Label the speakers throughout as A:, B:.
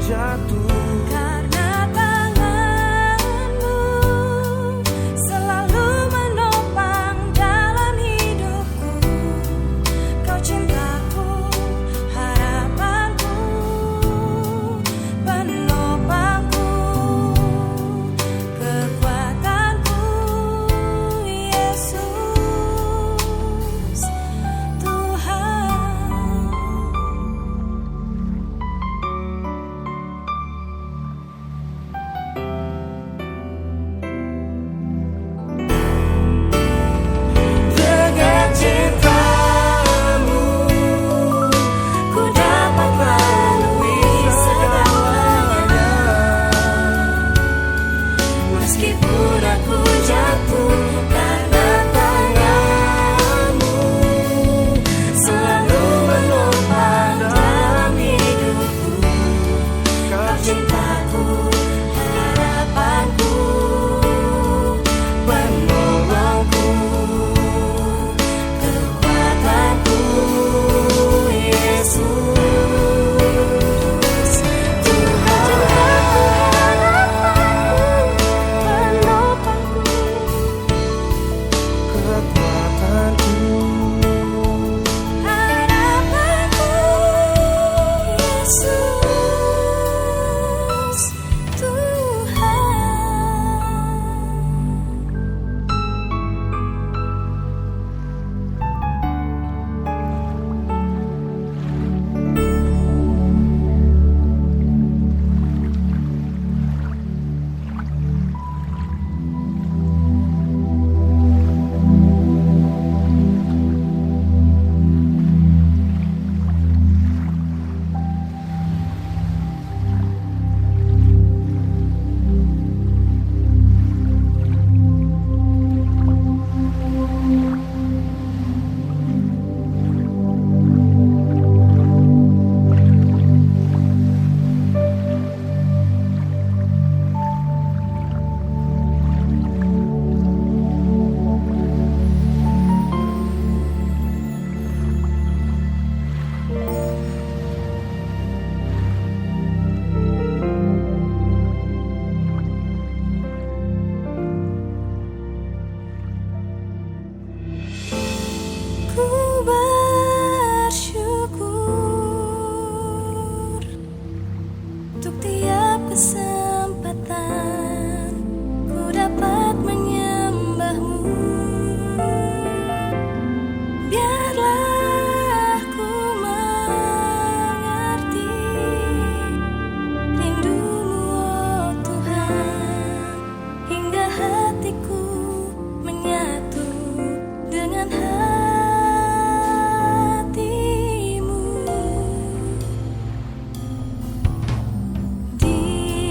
A: jatuh.
B: Karena tanganmu selalu menopang dalam hidupku. Kau cintaku, harapanku, penopangku, kekuatanku, Yesus Tuhan.
A: Dengan cintamu
B: Ku dapat lalui segalanya. Meskipun aku jatuh, karena tanganmu selalu menopang dalam hidupku. Kau cintaku, harapanku, penolongku, kekuatanku, Yesus Tuhan. Penopangku,
A: kekuatanku.
B: harapanku, Yesus Tuhan. Ku bersyukur untuk tiap kesempatan ku dapat menyembahmu. Biarlah ku mengerti rindumu, oh Tuhan, hingga hatiku menyatu dengan hatimu. Di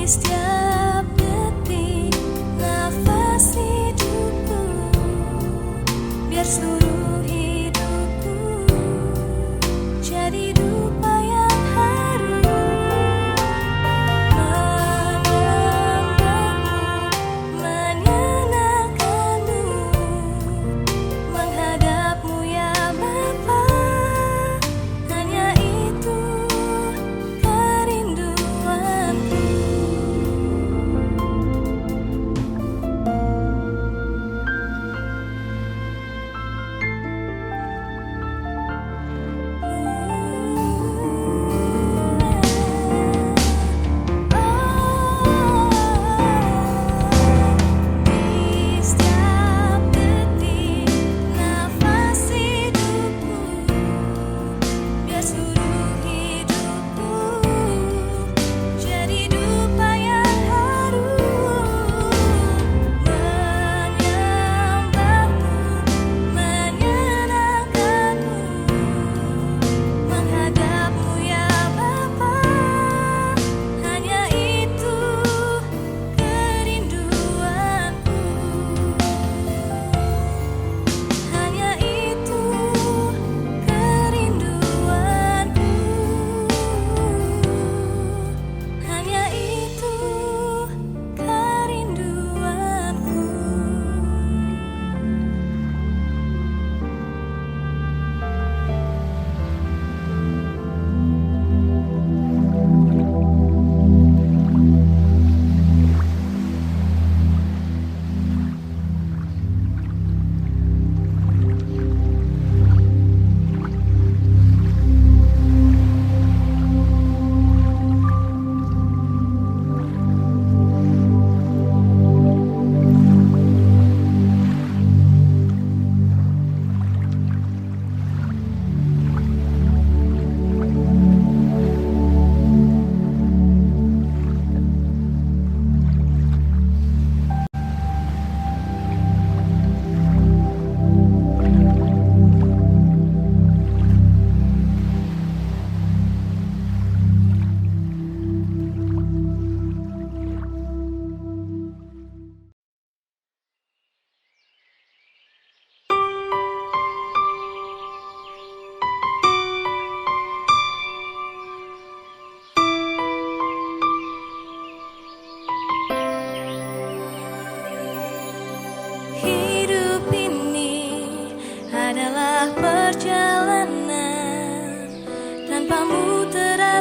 B: setiap detik nafas hidupku, biar seluruh hidupku jadi dupa yang harum. Menyembahmu, menyenangkanmu, menghadapmu ya Bapa, hanya itu kerinduanku.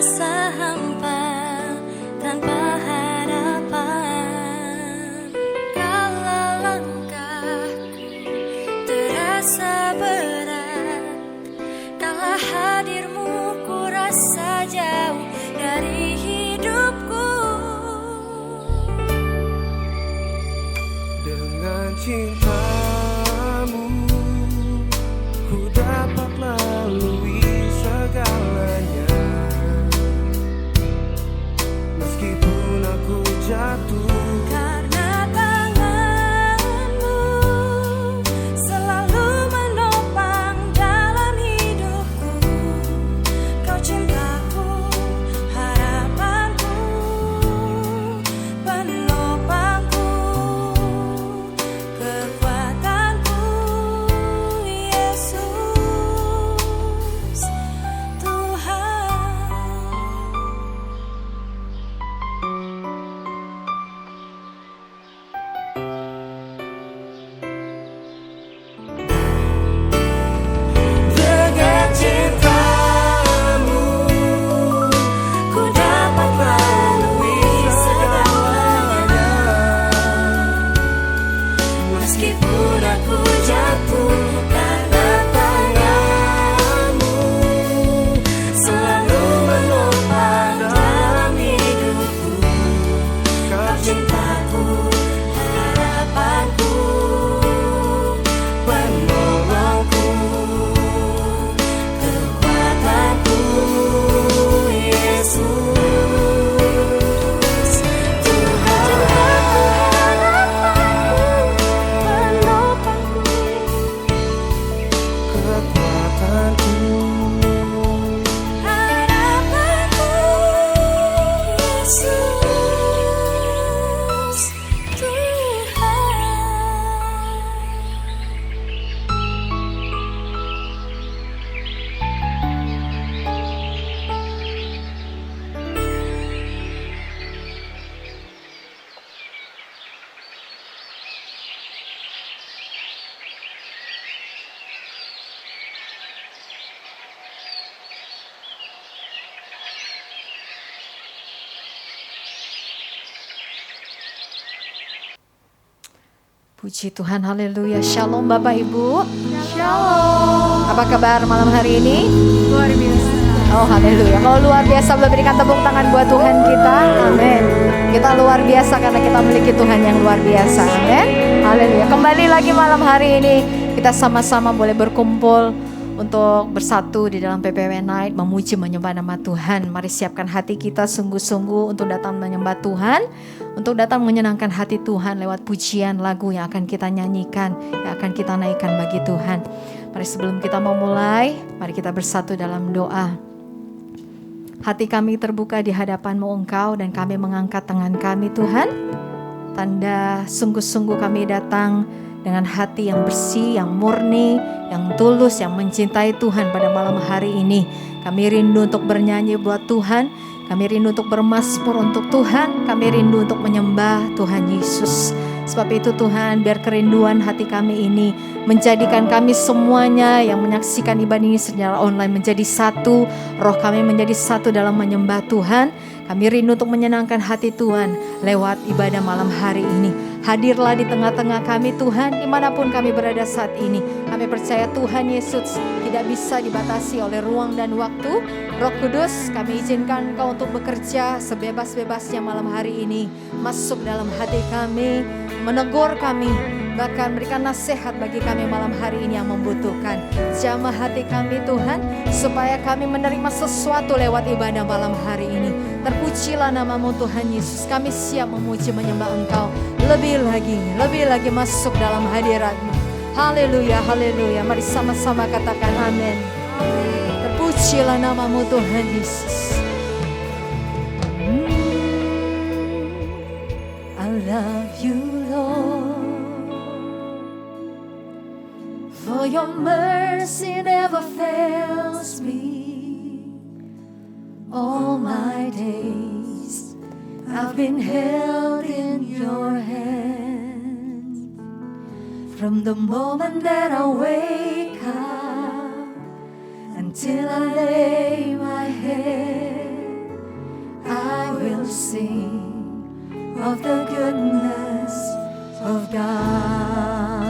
B: terasa hampa tanpa harapan. Kalau langkahku terasa berat, kala hadirmu ku rasa jauh dari hidupku.
A: Dengan cintamu ku dapat lalui segalanya. Meskipun aku jatuh,
B: Karena tanganmu selalu menopang dalam hidupku. Kau cintaku, harapanku, penopangku, kekuatanku, Yesus Tuhan.
A: dengan cintamu
B: Ku dapat lalui segalanya. Meskipun aku jatuh, karena tanganmu selalu menopang dalam hidupku. Kau cintaku, harapanku, penolongku, kekuatanku, Yesus Tuhan. Penopangku,
A: kekuatanku.
B: harapanku, Yesus Tuhan.
C: Puji Tuhan, haleluya. Shalom Bapak Ibu. Shalom. Apa kabar malam hari ini?
B: Luar biasa.
C: Oh haleluya. Kalau luar biasa, berikan tepuk tangan buat Tuhan kita. Amin. Kita luar biasa karena kita memiliki Tuhan yang luar biasa. Amin. Haleluya. Kembali lagi malam hari ini kita sama-sama boleh berkumpul untuk bersatu di dalam PPW Night, memuji menyembah nama Tuhan. Mari siapkan hati kita sungguh-sungguh untuk datang menyembah Tuhan, untuk datang menyenangkan hati Tuhan lewat pujian lagu yang akan kita nyanyikan, yang akan kita naikkan bagi Tuhan. Mari sebelum kita memulai, mari kita bersatu dalam doa. Hati kami terbuka di hadapan-Mu Engkau, dan kami mengangkat tangan kami Tuhan. Tanda sungguh-sungguh kami datang dengan hati yang bersih, yang murni, yang tulus, yang mencintai Tuhan pada malam hari ini. Kami rindu untuk bernyanyi buat Tuhan, kami rindu untuk bermazmur untuk Tuhan, kami rindu untuk menyembah Tuhan Yesus. Sebab itu Tuhan, biar kerinduan hati kami ini menjadikan kami semuanya yang menyaksikan ibadah ini secara online menjadi satu, roh kami menjadi satu dalam menyembah Tuhan. Kami rindu untuk menyenangkan hati Tuhan lewat ibadah malam hari ini. Hadirlah di tengah-tengah kami Tuhan, dimanapun kami berada saat ini. Kami percaya Tuhan Yesus tidak bisa dibatasi oleh ruang dan waktu. Roh Kudus, kami izinkan Engkau untuk bekerja sebebas-bebasnya malam hari ini. Masuk dalam hati kami, menegur kami, bahkan berikan nasihat bagi kami malam hari ini yang membutuhkan. Jamah hati kami Tuhan, supaya kami menerima sesuatu lewat ibadah malam hari ini. Terpujilah nama-Mu Tuhan Yesus. Kami siap memuji menyembah Engkau lebih lagi masuk dalam hadirat-Mu. Haleluya, haleluya. Mari sama-sama katakan amin. Terpujilah nama-Mu Tuhan Yesus. I love you Lord, for your mercy never fails me. All my days I've been held in your hands. From the moment that I wake up until I lay my head, will sing of the goodness of God.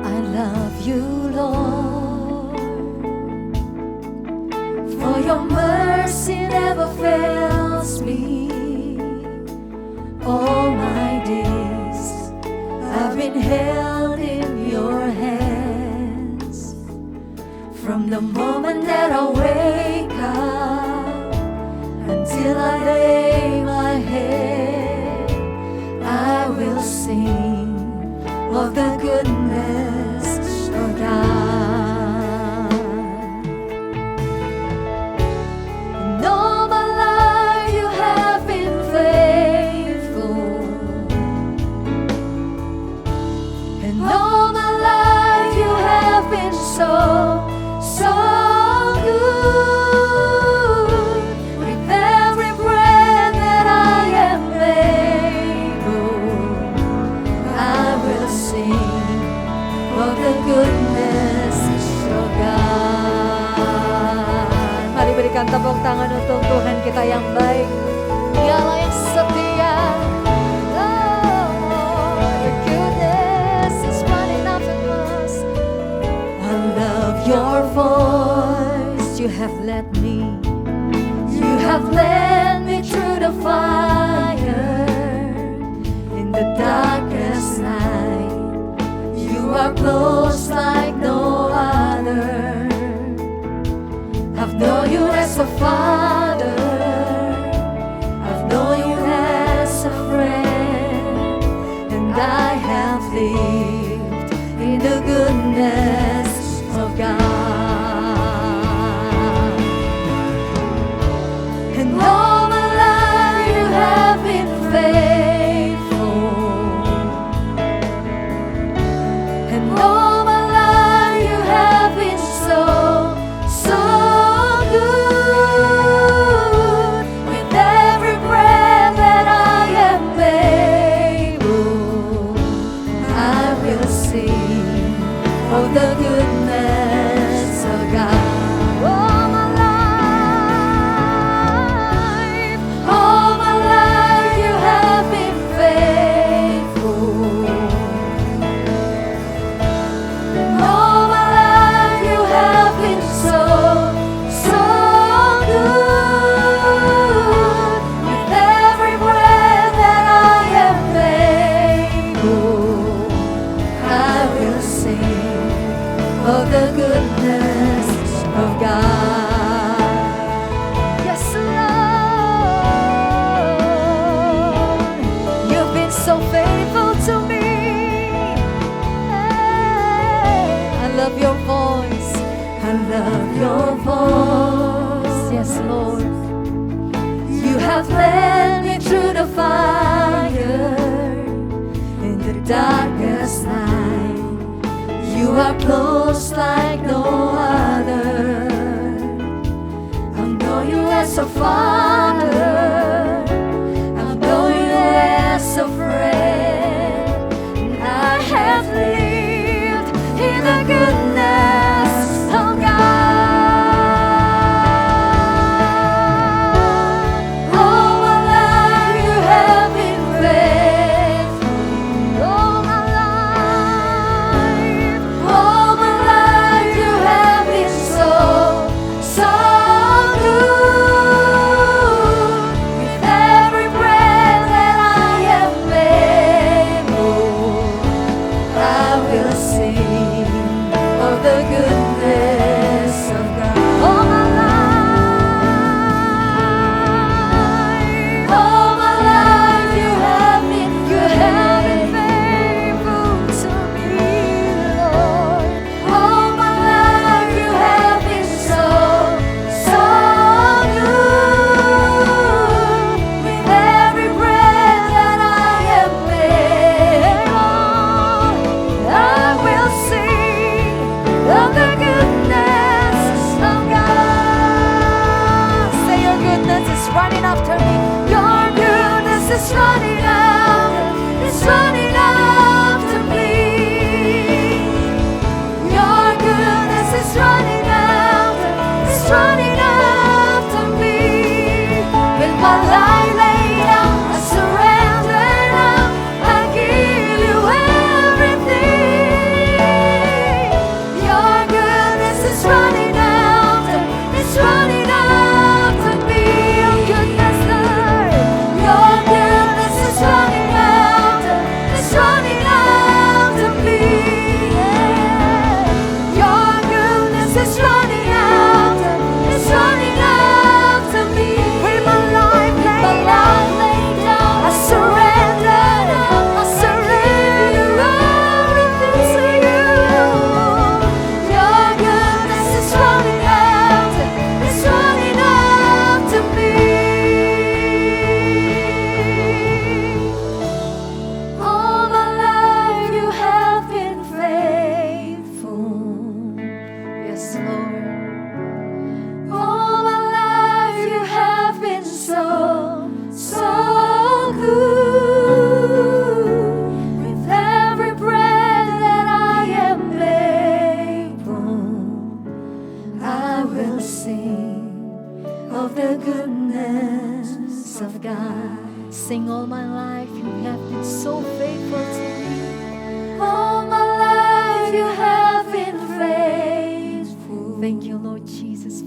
C: I love you, Lord, for your mercy never fails me. All my days I've been held in your hands. From the moment that I wake up until I lay my head, I will sing of the goodness of God. And all my life you have been faithful, and all my life you have been so good. With every breath that I am able, I will sing of the goodness of God. Mari berikan tepuk tangan untuk Tuhan kita yang baik, Dialah yang setia. Oh, your goodness is running after us. I love your voice. You have led me. You have led me through the fire. In the darkest night, you are close like no other. I've known you as a father. I've known you as a friend. And I have lived in the goodness of God. And all my life you have been faithful. And all my life you have been so good. With every breath that I am able, I will sing of the goodness of God. All my life you have been faithful. All my life you have been so good. With every breath that I am able, I will sing of the goodness of God. Yes, Lord, you've been so faithful to me. I love your voice. I love your voice. Yes, Lord. You have led me through the fire. In the darkest night, you are close like no other. I know you as a father. I know you as a friend. And I have lived in the goodness of God. All my life you have been faithful. All my life you have been so good.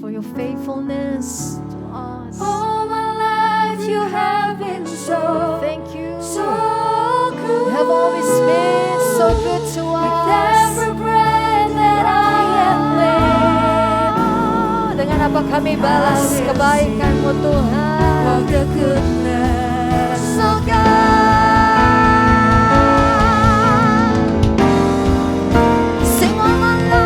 C: for your faithfulness to us.
B: All my life you have been so,
C: Thank you.
B: so good.
C: You have always been so good to
B: With
C: us.
B: every breath that I am living,
C: Dengan apa kami balas kebaikan-Mu Tuhan.
B: of the goodness of God.
C: Sing all my life.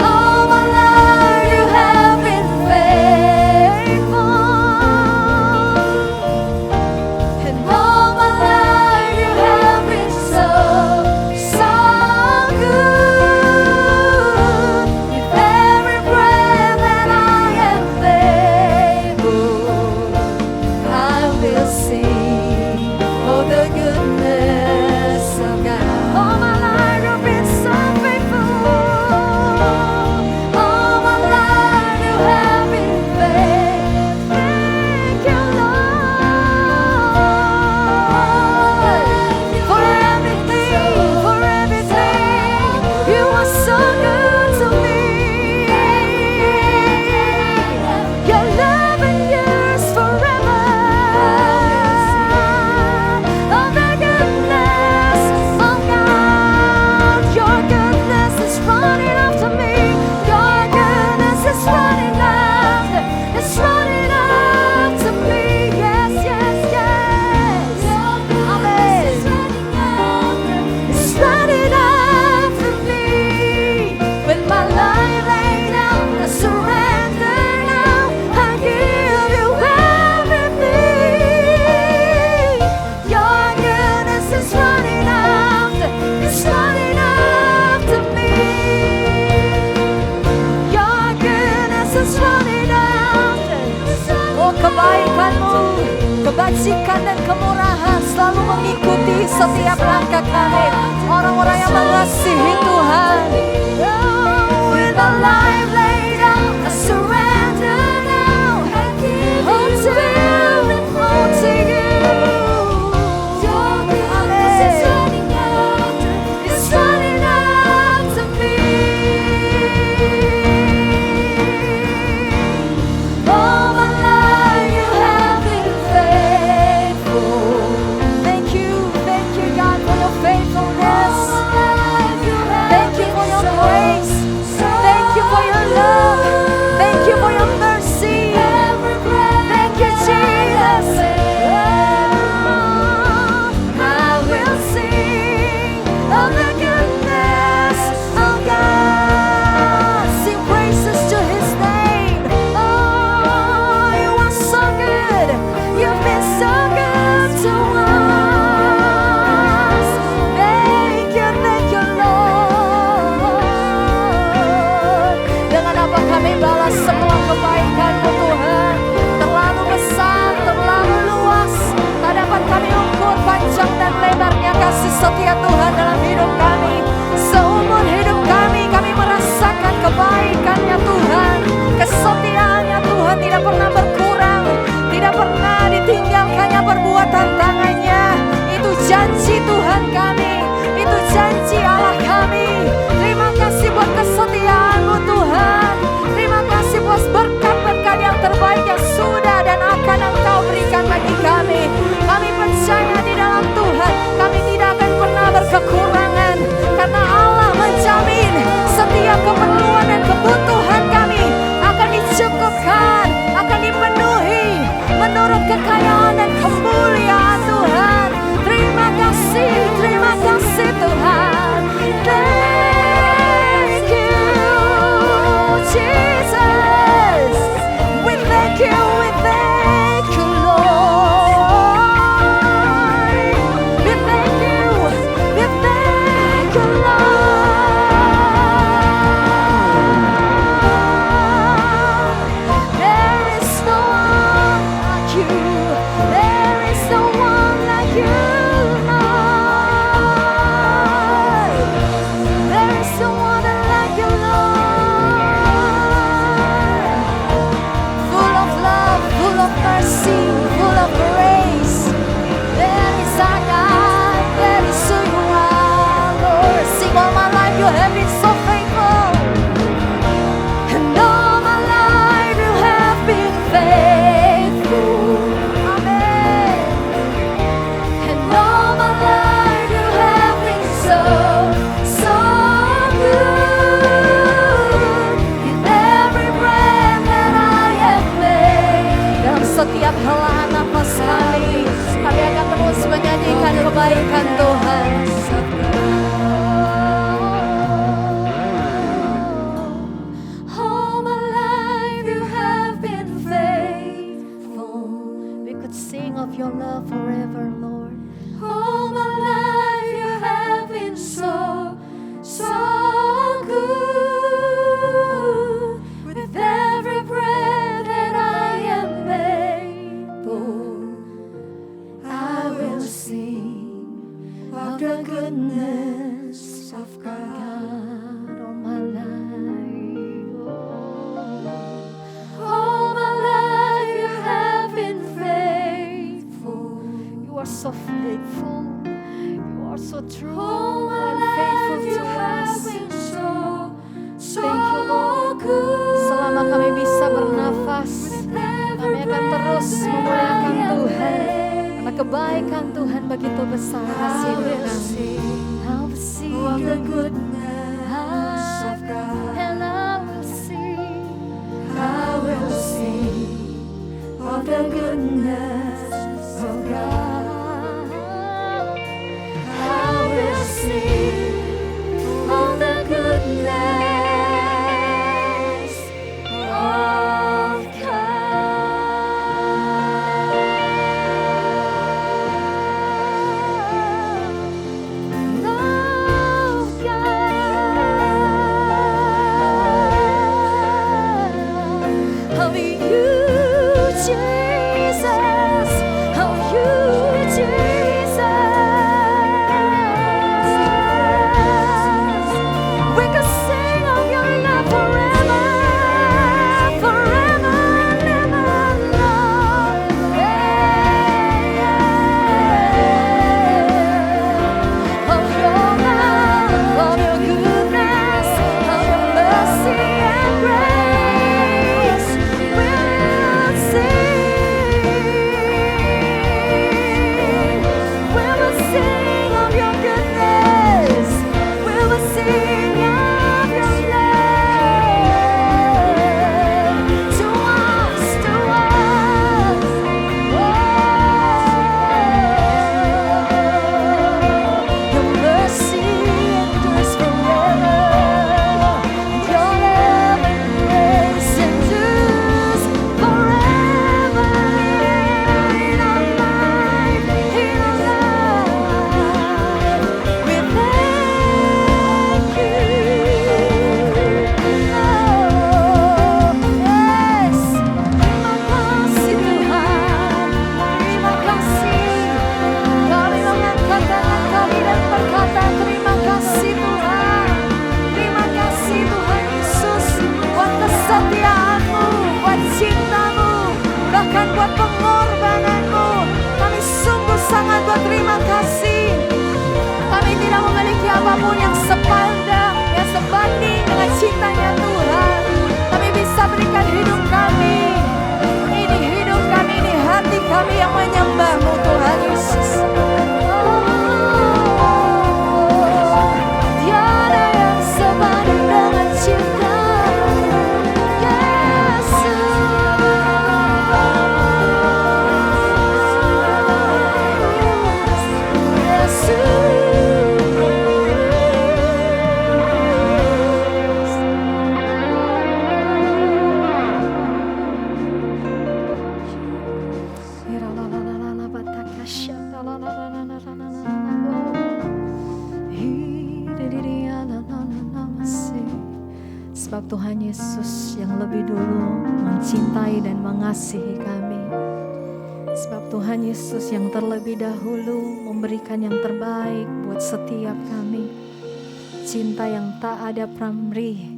B: All my life you have been faithful, and all my life you have been so, so good. With every breath that I am able, I will sing of the goodness of God. All my life you've been so faithful. All my life you have been faithful. Thank you, Lord, for everything, for everything. You are so good to me. Your love endures forever. Of the goodness of God, your goodness is running after me. Your goodness is running after, it's running after me. Yes, yes, yes. Amen. It's running after me. With my life laid down, I surrender now. I give you everything. Your goodness is running after, it's running after me. Your goodness is running after.
C: Oh, kebaikan-Mu, kebajikan dan kemurahan selalu mengikuti setiap langkah kami. Orang-orang yang mengasihi Tuhan.
B: Oh, with my life laid down, I surrender now. I give you everything. Your goodness is running after, it's running after me. All my life you have been faithful.
C: Thank you God for your faithfulness.
B: All my life you have
C: Thank you for your kebaikan Tuhan. All my life you have been faithful. We could sing of your love forever, Lord. All my life you have been so good. With every breath that I am able, I will sing of the goodness of God all my life. All my life you have been faithful. You are so faithful. You are so true and faithful to us. Thank you, Lord. Selama kami bisa bernafas, kami akan terus memuliakan Tuhan. Karena kebaikan Tuhan begitu besar kasih kami. I will see the goodness of God, and I will sing of the goodness of God. I will sing of the goodness of apapun yang sepandang, yang sebanding dengan cintanya Tuhan. Kami bisa berikan hidup kami. Ini hidup kami, ini hati kami yang menyembah-Mu Tuhan Yesus. Tiada yang sebanding dengan cinta sebab Tuhan Yesus yang lebih dulu mencintai dan mengasihi kami. Sebab Tuhan Yesus yang terlebih dahulu memberikan yang terbaik buat setiap kami. Cinta yang tak ada pamrih,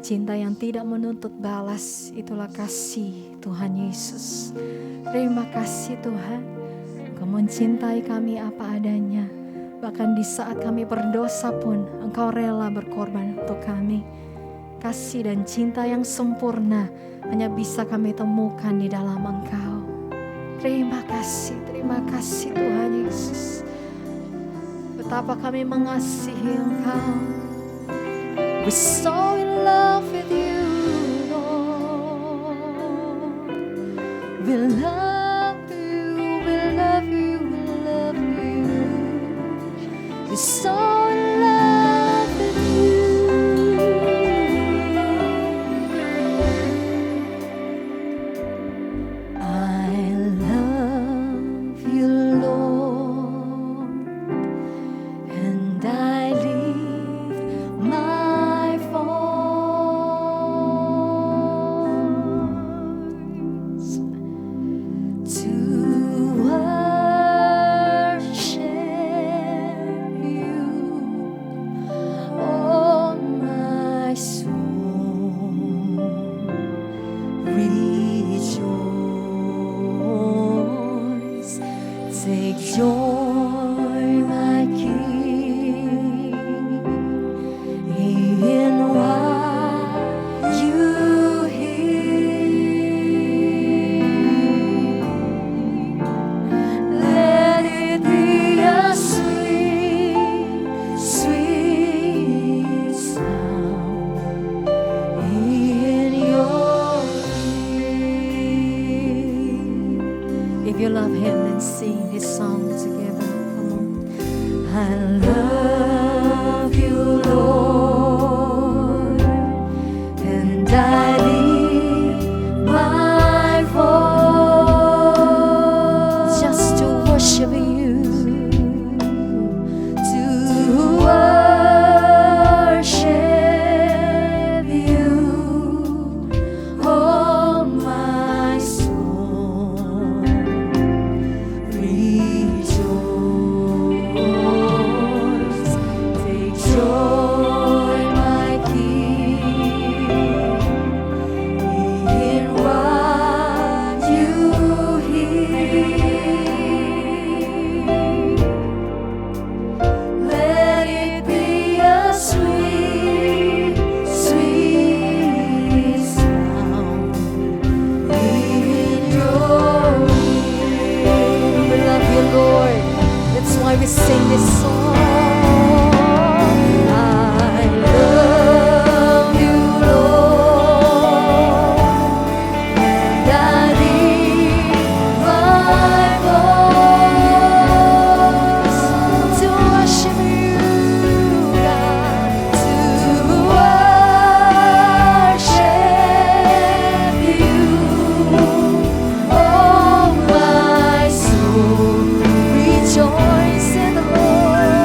C: cinta yang tidak menuntut balas, itulah kasih Tuhan Yesus. Terima kasih Tuhan, Engkau mencintai kami apa adanya. Bahkan di saat kami berdosa pun Engkau rela berkorban untuk kami. Kasih dan cinta yang sempurna hanya bisa kami temukan di dalam Engkau. Terima kasih Tuhan Yesus. Betapa kami mengasihi Engkau. We're so in love with you, Lord. We love you, we love you, we love you.
B: We're so in love with you. I love you, Lord, and I lift my voice to worship you. Oh, my soul, rejoice. Take joy, my King, in what you hear. Let it be a sweet, sweet sound in your ear. If you love Him, then sing this song together. Come on. I love you, Lord, and I lift my voice just to worship you, to worship you. Oh, my soul, rejoice. Take joy, my King, in what you hear. Let it be a sweet, sweet sound in your ear. We love you, Lord. That's why we sing this song. I love you, Lord, and I lift my voice to worship you, God, to worship you. Oh, my soul, rejoice in the Lord.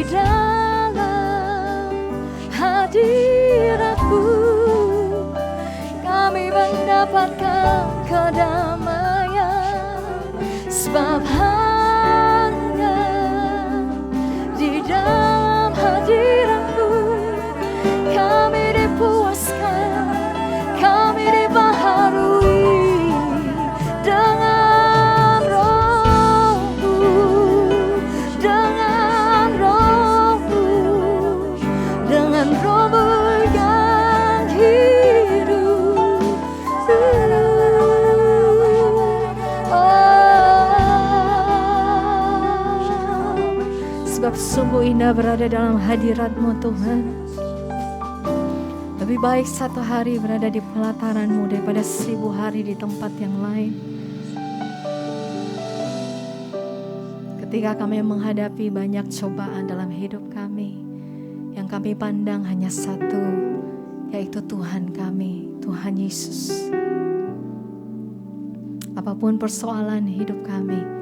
B: di dalam hadirat-Mu kami mendapatkan kedamaian, sebab hanya di dalam hadirat-Mu kami dipuaskan, kami dibaharui dengan Roh-Mu, dengan Roh-Mu, dengan Roh-Mu yang hidup. Sebab sungguh indah berada dalam hadirat-Mu Tuhan. Lebih baik satu hari berada di pelataran-Mu daripada 1000 hari di tempat yang lain. Ketika kami menghadapi banyak cobaan dalam hidup kami, yang kami pandang hanya satu, yaitu Tuhan kami, Tuhan Yesus. Apapun persoalan hidup kami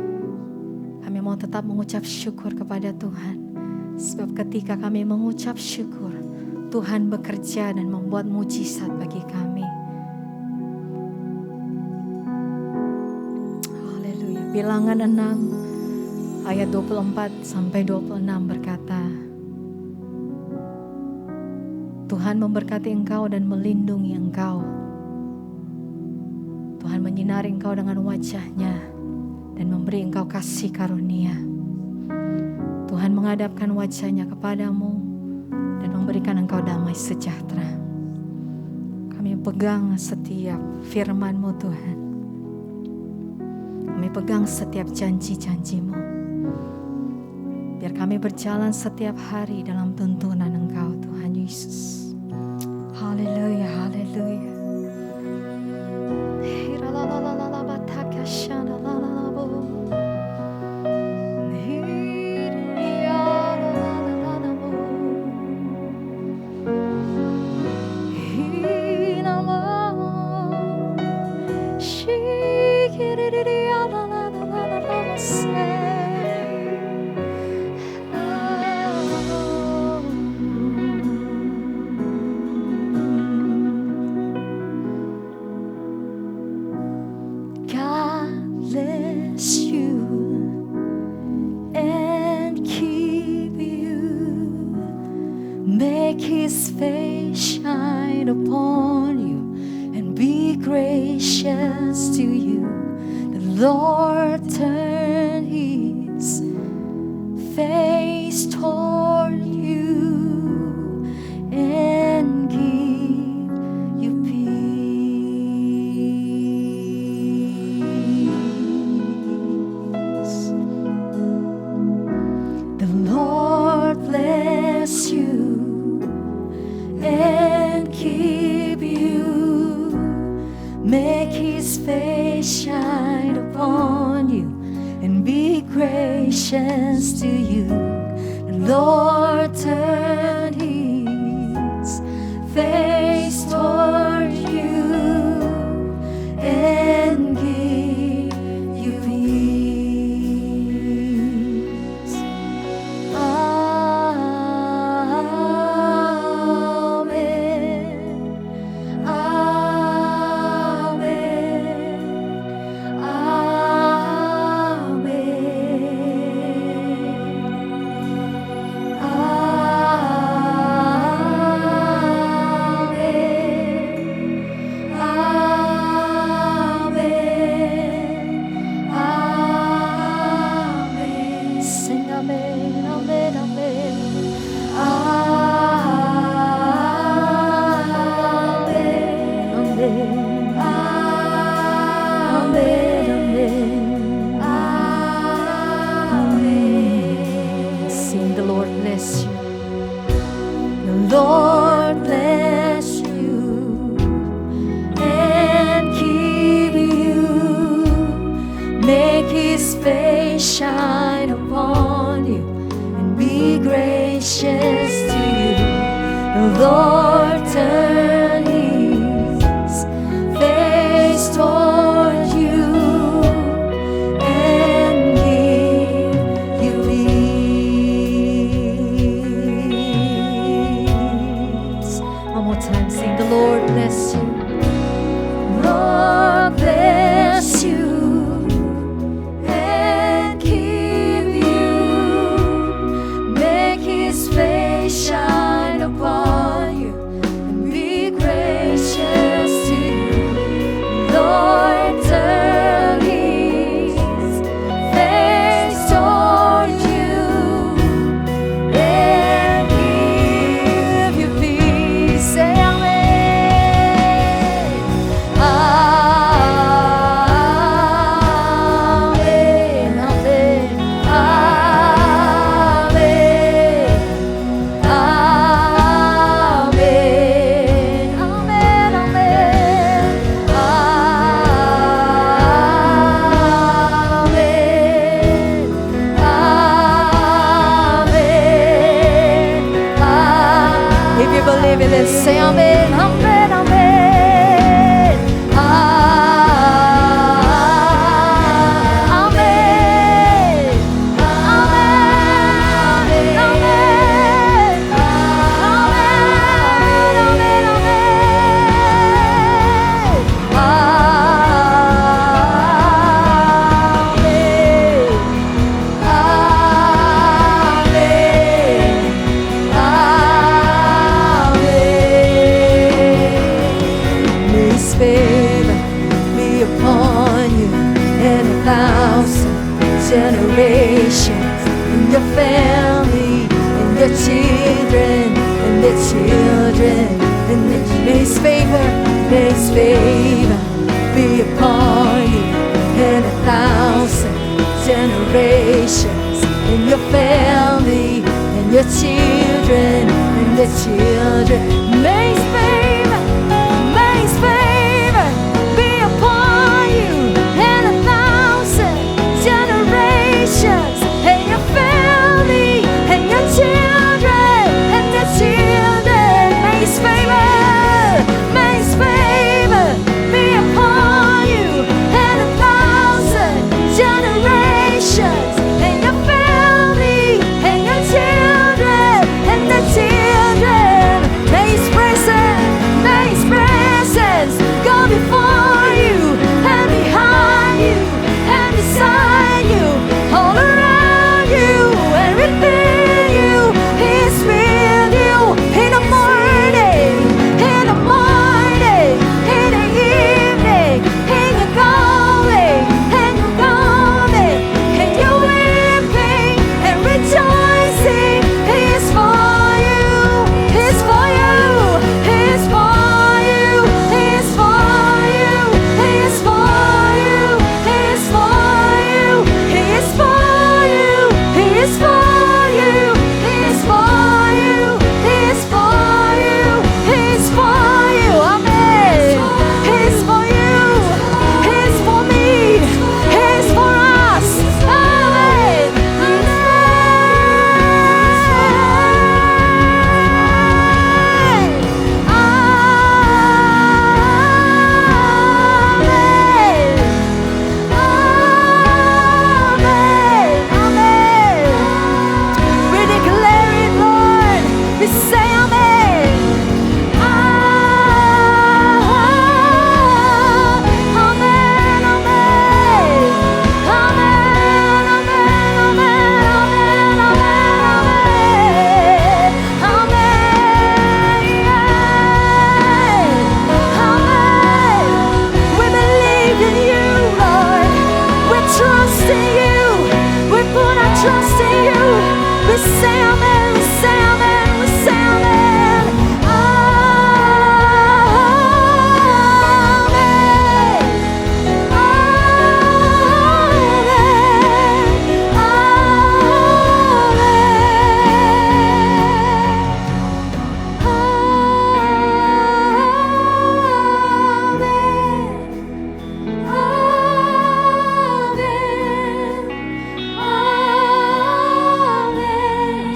B: mau tetap mengucap syukur kepada Tuhan. Sebab ketika kami mengucap syukur, Tuhan bekerja dan membuat mujizat bagi kami. Haleluya. Bilangan 6 ayat 24 sampai 26 berkata, Tuhan memberkati engkau dan melindungi engkau. Tuhan menyinari engkau dengan wajah-Nya dan memberi engkau kasih karunia. Tuhan menghadapkan wajah-Nya kepadamu dan memberikan engkau damai sejahtera. Kami pegang setiap firman-Mu Tuhan. Kami pegang setiap janji-janji-Mu. Biar kami berjalan setiap hari dalam tuntunan Engkau Tuhan Yesus. Haleluya, haleluya.
C: everything. Say amen, amen, amen. Amen. Amen. Amen. His favor be upon you and 1,000 generations, and your family, and your children, and their children, and may His favor be upon you and 1,000 generations, and your family, and your children, and their children. May His favor be upon you and 1,000 generations, and your family, and your children, and their children. May His favor be upon you and 1,000 generations, and your family, and your children, and their children. May His presence go before you and behind you and beside you, all around you and within you. He is with you in the morning, in the evening, and you're going, and you're weeping and rejoicing. He is for you, He is for you, He is for you, He is for you, He is for you, He is for you, He is for you, He is for you, He is for you, He is for you, He is for you. Amen. He is for you, He is for me, He is for us. Amen. We declare it, Lord. We say amen. Amen, amen. Amen, amen, amen, amen, amen, amen. We believe in you, Lord. We trust in you. We put our trust in you. We say amen, we say amen, we say amen. Amen.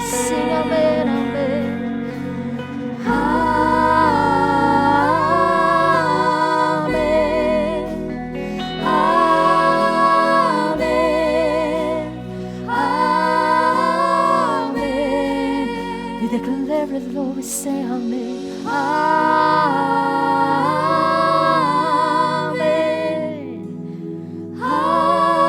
C: Sing amen, amen. Amen. Amen. Amen. We declare it, Lord. We say amen. Amen. Amen.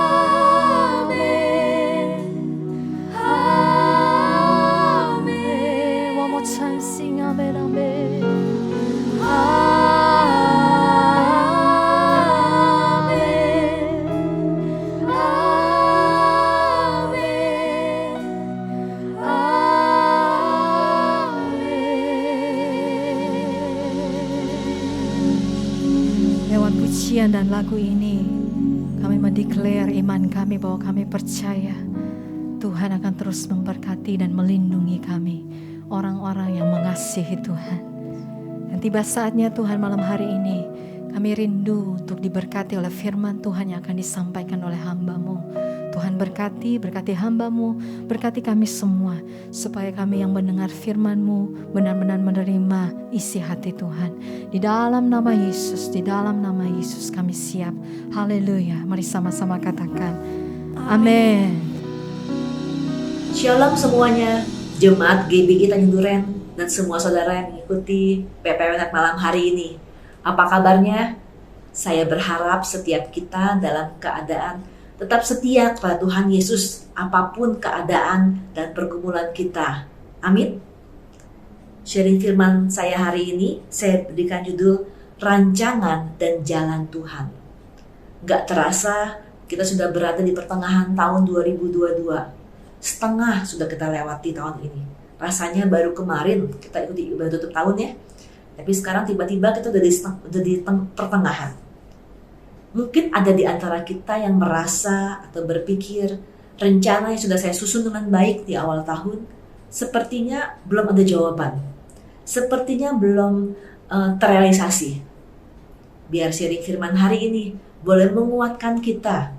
C: Amen. One more time, sing amen, amen. Amen. Amen. Lewat pujian dan lagu ini, kami mendeklar iman kami bahwa kami percaya Tuhan akan terus memberkati dan melindungi kami, orang-orang yang mengasihi Tuhan. Dan tiba saatnya Tuhan, malam hari ini kami rindu untuk diberkati oleh firman Tuhan yang akan disampaikan oleh hamba-Mu.
B: Tuhan berkati hamba-Mu, berkati kami semua, supaya kami yang mendengar firman-Mu benar-benar menerima isi hati Tuhan. Di dalam nama Yesus, di dalam nama Yesus kami siap. Haleluya. Mari sama-sama katakan, amin.
D: Shalom semuanya, Jemaat GBI Tanjung Duren dan semua saudara yang mengikuti PPWNet malam hari ini. Apa kabarnya? Saya berharap setiap kita dalam keadaan tetap setia kepada Tuhan Yesus apapun keadaan dan pergumulan kita. Amin. Sharing firman saya hari ini, saya berikan judul Rancangan dan Jalan Tuhan. Gak terasa kita sudah berada di pertengahan tahun 2022. Setengah sudah kita lewati tahun ini. Rasanya baru kemarin kita ikuti ibadah tutup tahun ya. Tapi sekarang tiba-tiba kita udah di pertengahan. Mungkin ada di antara kita yang merasa atau berpikir rencana yang sudah saya susun dengan baik di awal tahun sepertinya belum ada jawaban. Sepertinya belum terrealisasi. Biar sharing firman hari ini boleh menguatkan kita.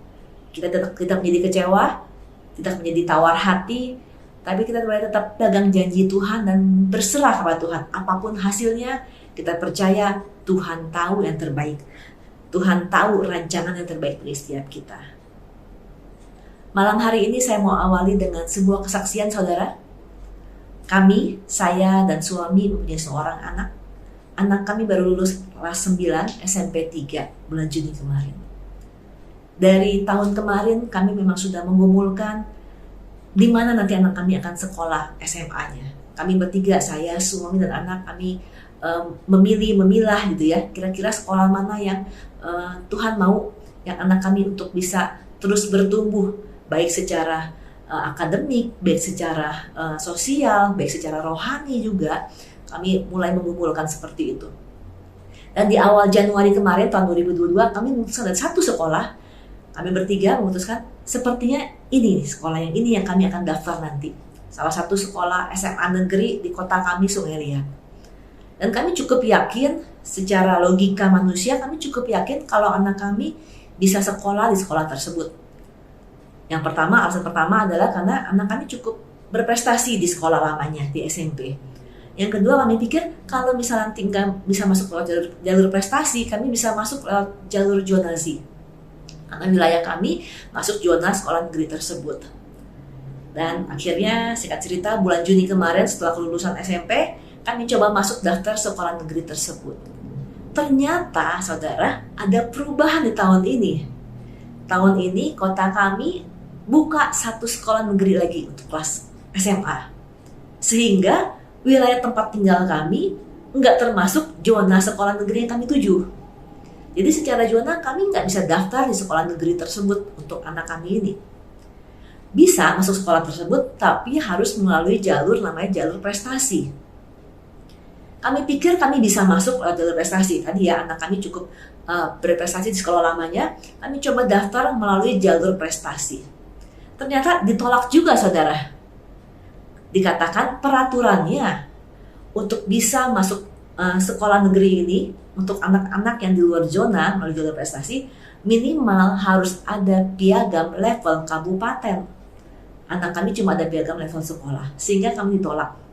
D: Kita tidak menjadi kecewa, tidak menjadi tawar hati, tapi kita boleh tetap pegang janji Tuhan dan berserah kepada Tuhan. Apapun hasilnya, kita percaya Tuhan tahu yang terbaik. Tuhan tahu rancangan yang terbaik bagi setiap kita. Malam hari ini saya mau awali dengan sebuah kesaksian saudara. Kami, saya dan suami mempunyai seorang anak. Anak kami baru lulus kelas 9 SMP 3 bulan Juni kemarin. Dari tahun kemarin kami memang sudah menggumulkan di mana nanti anak kami akan sekolah SMA-nya. Kami bertiga, saya, suami dan anak kami memilah gitu ya. Kira-kira sekolah mana yang Tuhan mau yang anak kami untuk bisa terus bertumbuh baik secara akademik, baik secara sosial, baik secara rohani juga. Kami mulai mengumpulkan seperti itu. Dan di awal Januari kemarin tahun 2022 kami memutuskan ada satu sekolah. Kami bertiga memutuskan sepertinya ini sekolah yang ini yang kami akan daftar nanti. Salah satu sekolah SMA negeri di kota kami Sungai Liat. Dan kami cukup yakin secara logika manusia, kami cukup yakin kalau anak kami bisa sekolah di sekolah tersebut. Yang pertama, alasan pertama adalah karena anak kami cukup berprestasi di sekolah lamanya, di SMP. Yang kedua, kami pikir kalau misalnya tinggal bisa masuk lewat jalur prestasi, kami bisa masuk lewat jalur zonasi. Karena wilayah kami masuk zona sekolah negeri tersebut. Dan akhirnya, singkat cerita, bulan Juni kemarin setelah kelulusan SMP, kami coba masuk daftar sekolah negeri tersebut. Ternyata, saudara, ada perubahan di tahun ini. Tahun ini, kota kami buka satu sekolah negeri lagi untuk kelas SMA. Sehingga, wilayah tempat tinggal kami nggak termasuk zona sekolah negeri yang kami tuju. Jadi, secara zona kami nggak bisa daftar di sekolah negeri tersebut untuk anak kami ini. Bisa masuk sekolah tersebut, tapi harus melalui jalur namanya jalur prestasi. Kami pikir kami bisa masuk jalur prestasi. Tadi ya anak kami cukup berprestasi di sekolah lamanya. Kami coba daftar melalui jalur prestasi. Ternyata ditolak juga saudara. Dikatakan peraturannya untuk bisa masuk sekolah negeri ini untuk anak-anak yang di luar zona melalui jalur prestasi minimal harus ada piagam level kabupaten. Anak kami cuma ada piagam level sekolah sehingga kami ditolak.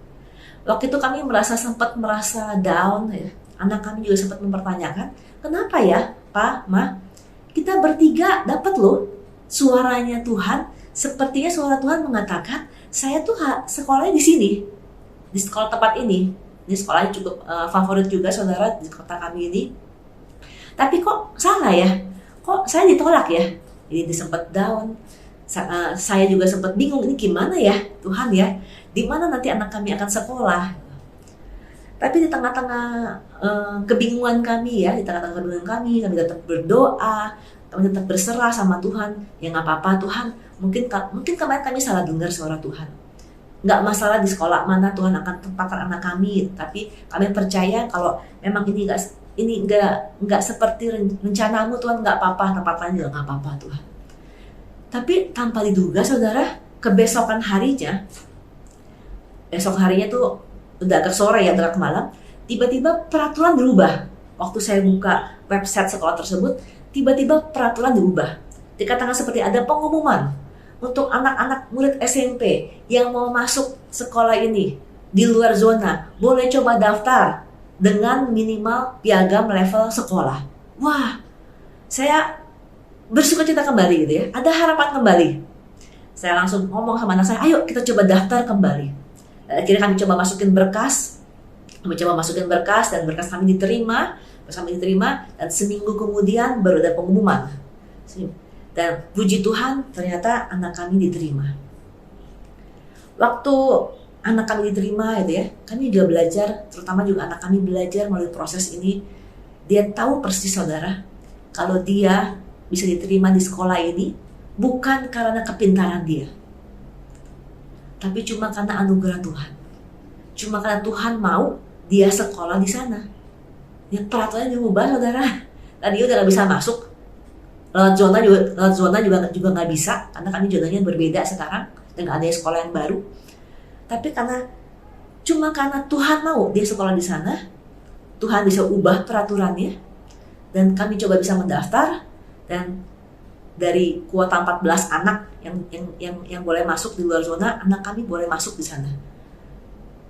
D: Waktu itu kami sempat merasa down ya. Anak kami juga sempat mempertanyakan, kenapa ya Pak, Ma, kita bertiga dapat loh suaranya Tuhan. Sepertinya suara Tuhan mengatakan, saya tuh sekolahnya di sini, di sekolah tempat ini. Ini sekolahnya cukup favorit juga saudara di kota kami ini. Tapi kok salah ya? Kok saya ditolak ya? Jadi sempat down. Saya juga sempat bingung, ini gimana ya Tuhan ya? Di mana nanti anak kami akan sekolah? Tapi di tengah-tengah kebingungan kami ya, kami tetap berdoa, kami tetap berserah sama Tuhan. Ya nggak apa-apa Tuhan, mungkin kemarin kami salah dengar suara Tuhan. Nggak masalah di sekolah mana Tuhan akan tempatkan anak kami, tapi kami percaya kalau memang ini nggak seperti rencanamu Tuhan, nggak apa-apa, tempat lain juga nggak apa-apa Tuhan. Tapi tanpa diduga saudara, kebesokan harinya, esok harinya tuh udah agak sore ya, agak malam, tiba-tiba peraturan berubah. Waktu saya buka website sekolah tersebut, tiba-tiba peraturan diubah. Dikatakan seperti ada pengumuman untuk anak-anak murid SMP yang mau masuk sekolah ini di luar zona, boleh coba daftar dengan minimal piagam level sekolah. Wah, saya bersukacita kembali gitu ya. Ada harapan kembali. Saya langsung ngomong sama anak saya, ayo kita coba daftar kembali. Akhirnya kami coba masukin berkas. Kami coba masukin berkas dan berkas kami diterima. Dan seminggu kemudian baru ada pengumuman. Dan puji Tuhan ternyata anak kami diterima. Waktu anak kami diterima gitu ya, kami juga belajar, terutama juga anak kami belajar melalui proses ini. Dia tahu persis saudara, kalau dia bisa diterima di sekolah ini bukan karena kepintaran dia, tapi cuma karena anugerah Tuhan. Cuma karena Tuhan mau dia sekolah di sana. Ya, peraturannya diubah saudara. Tadi udah gak bisa masuk, lewat zona juga nggak bisa, karena kami zonanya berbeda sekarang dengan adanya sekolah yang baru. Tapi cuma karena Tuhan mau dia sekolah di sana, Tuhan bisa ubah peraturannya, dan kami coba bisa mendaftar, dan dari kuota 14 anak yang boleh masuk di luar zona, anak kami boleh masuk di sana.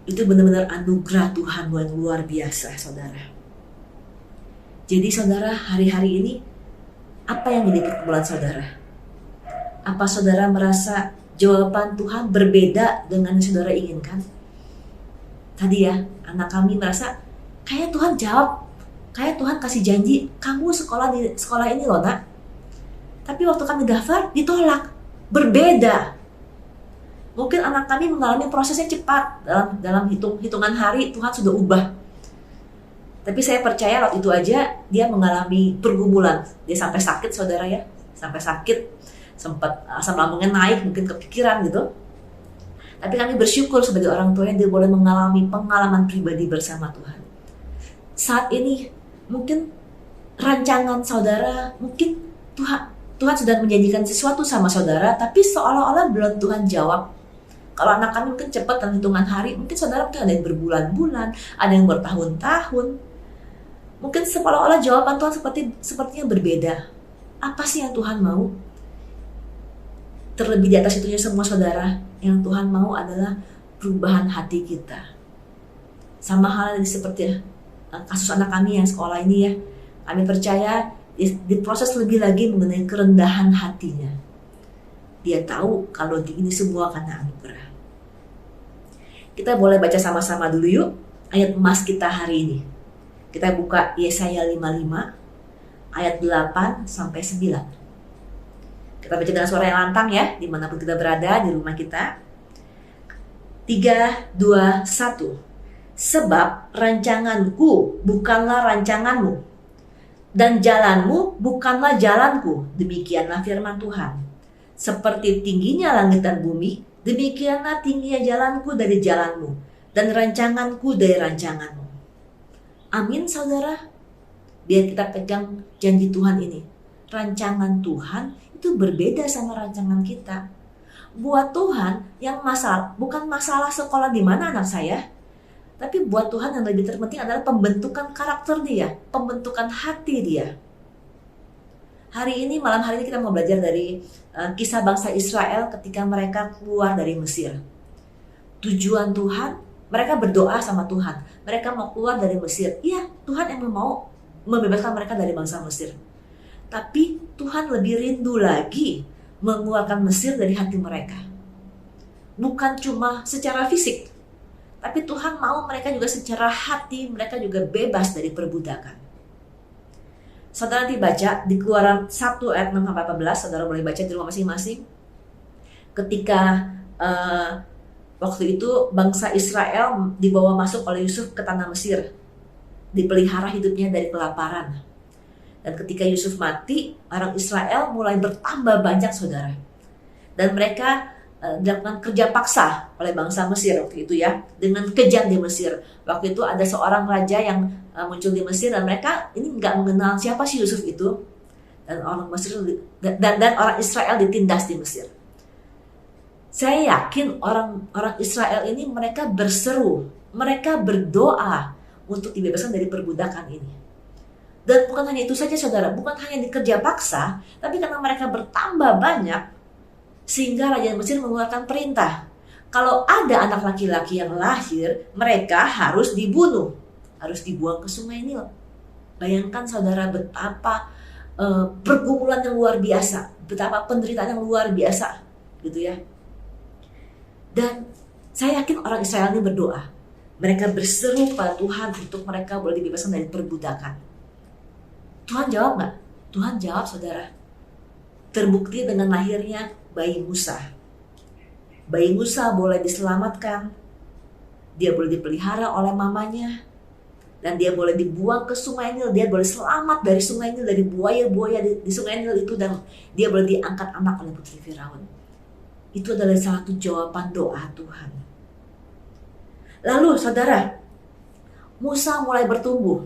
D: Itu benar-benar anugerah Tuhan yang luar biasa, saudara. Jadi saudara, hari-hari ini apa yang menjadi pergumulan saudara? Apa saudara merasa jawaban Tuhan berbeda dengan yang saudara inginkan? Tadi ya, anak kami merasa kayak Tuhan jawab, kayak Tuhan kasih janji, kamu sekolah di sekolah ini loh nak. Tapi waktu kami daftar, ditolak, berbeda. Mungkin anak kami mengalami prosesnya cepat, dalam hitungan hari Tuhan sudah ubah. Tapi saya percaya waktu itu aja dia mengalami pergumulan. Dia sampai sakit saudara ya, sampai sakit, sempat asam lambungnya naik, mungkin kepikiran gitu. Tapi kami bersyukur sebagai orang tua yang dia boleh mengalami pengalaman pribadi bersama Tuhan. Saat ini mungkin rancangan saudara, mungkin Tuhan sudah menjanjikan sesuatu sama saudara, tapi seolah-olah belum Tuhan jawab. Kalau anak kami mungkin cepat dalam hitungan hari, mungkin saudara mungkin ada yang berbulan-bulan, ada yang bertahun-tahun. Mungkin seolah-olah jawaban Tuhan sepertinya berbeda. Apa sih yang Tuhan mau? Terlebih di atas itunya semua saudara, yang Tuhan mau adalah perubahan hati kita. Sama halnya seperti kasus anak kami yang sekolah ini ya. Kami percaya diproses lebih lagi mengenai kerendahan hatinya. Dia tahu kalau ini semua karena anugerah. Kita boleh baca sama-sama dulu yuk ayat emas kita hari ini. Kita buka Yesaya 55 ayat 8 sampai 9. Kita baca dengan suara yang lantang ya, dimanapun kita berada, di rumah kita. 3, 2, 1. Sebab rancanganku bukanlah rancanganmu, dan jalanmu bukanlah jalanku, demikianlah firman Tuhan. Seperti tingginya langit dan bumi, demikianlah tingginya jalanku dari jalanmu, dan rancanganku dari rancanganmu. Amin saudara. Biar kita pegang janji Tuhan ini. Rancangan Tuhan itu berbeda sama rancangan kita. Buat Tuhan yang bukan masalah sekolah di mana anak saya, tapi buat Tuhan yang lebih terpenting adalah pembentukan karakter dia, pembentukan hati dia. Hari ini, malam hari ini kita mau belajar dari kisah bangsa Israel ketika mereka keluar dari Mesir. Tujuan Tuhan, mereka berdoa sama Tuhan. Mereka mau keluar dari Mesir. Iya, Tuhan yang mau membebaskan mereka dari bangsa Mesir. Tapi Tuhan lebih rindu lagi mengeluarkan Mesir dari hati mereka. Bukan cuma secara fisik, tapi Tuhan mau mereka juga secara hati, mereka juga bebas dari perbudakan. Saudara nanti baca di Keluaran 1 ayat 6-14, saudara boleh baca di rumah masing-masing. Ketika waktu itu bangsa Israel dibawa masuk oleh Yusuf ke tanah Mesir, dipelihara hidupnya dari kelaparan. Dan ketika Yusuf mati, orang Israel mulai bertambah banyak saudara. Dan mereka dilakukan kerja paksa oleh bangsa Mesir waktu itu ya, dengan kejam di Mesir. Waktu itu ada seorang raja yang muncul di Mesir, dan mereka ini nggak mengenal siapa sih Yusuf itu. Dan orang Mesir dan orang Israel ditindas di Mesir. Saya yakin orang Israel ini mereka berseru, mereka berdoa untuk dibebaskan dari perbudakan ini. Dan bukan hanya itu saja saudara, bukan hanya dikerja paksa, tapi karena mereka bertambah banyak, Sehingga Raja Mesir mengeluarkan perintah, kalau ada anak laki-laki yang lahir, mereka harus dibunuh, harus dibuang ke Sungai Nil. Bayangkan saudara betapa pergumulan yang luar biasa, betapa penderitaan yang luar biasa, gitu ya. Dan saya yakin orang Israel ini berdoa. Mereka berseru kepada Tuhan untuk mereka boleh dibebaskan dari perbudakan. Tuhan jawab nggak? Tuhan jawab, saudara. Terbukti dengan lahirnya bayi Musa. Bayi Musa boleh diselamatkan. Dia boleh dipelihara oleh mamanya. Dan dia boleh dibuang ke Sungai Nil. Dia boleh selamat dari Sungai Nil, dari buaya-buaya di Sungai Nil itu. Dan dia boleh diangkat anak oleh putri Firaun. Itu adalah salah satu jawaban doa Tuhan. Lalu saudara, Musa mulai bertumbuh.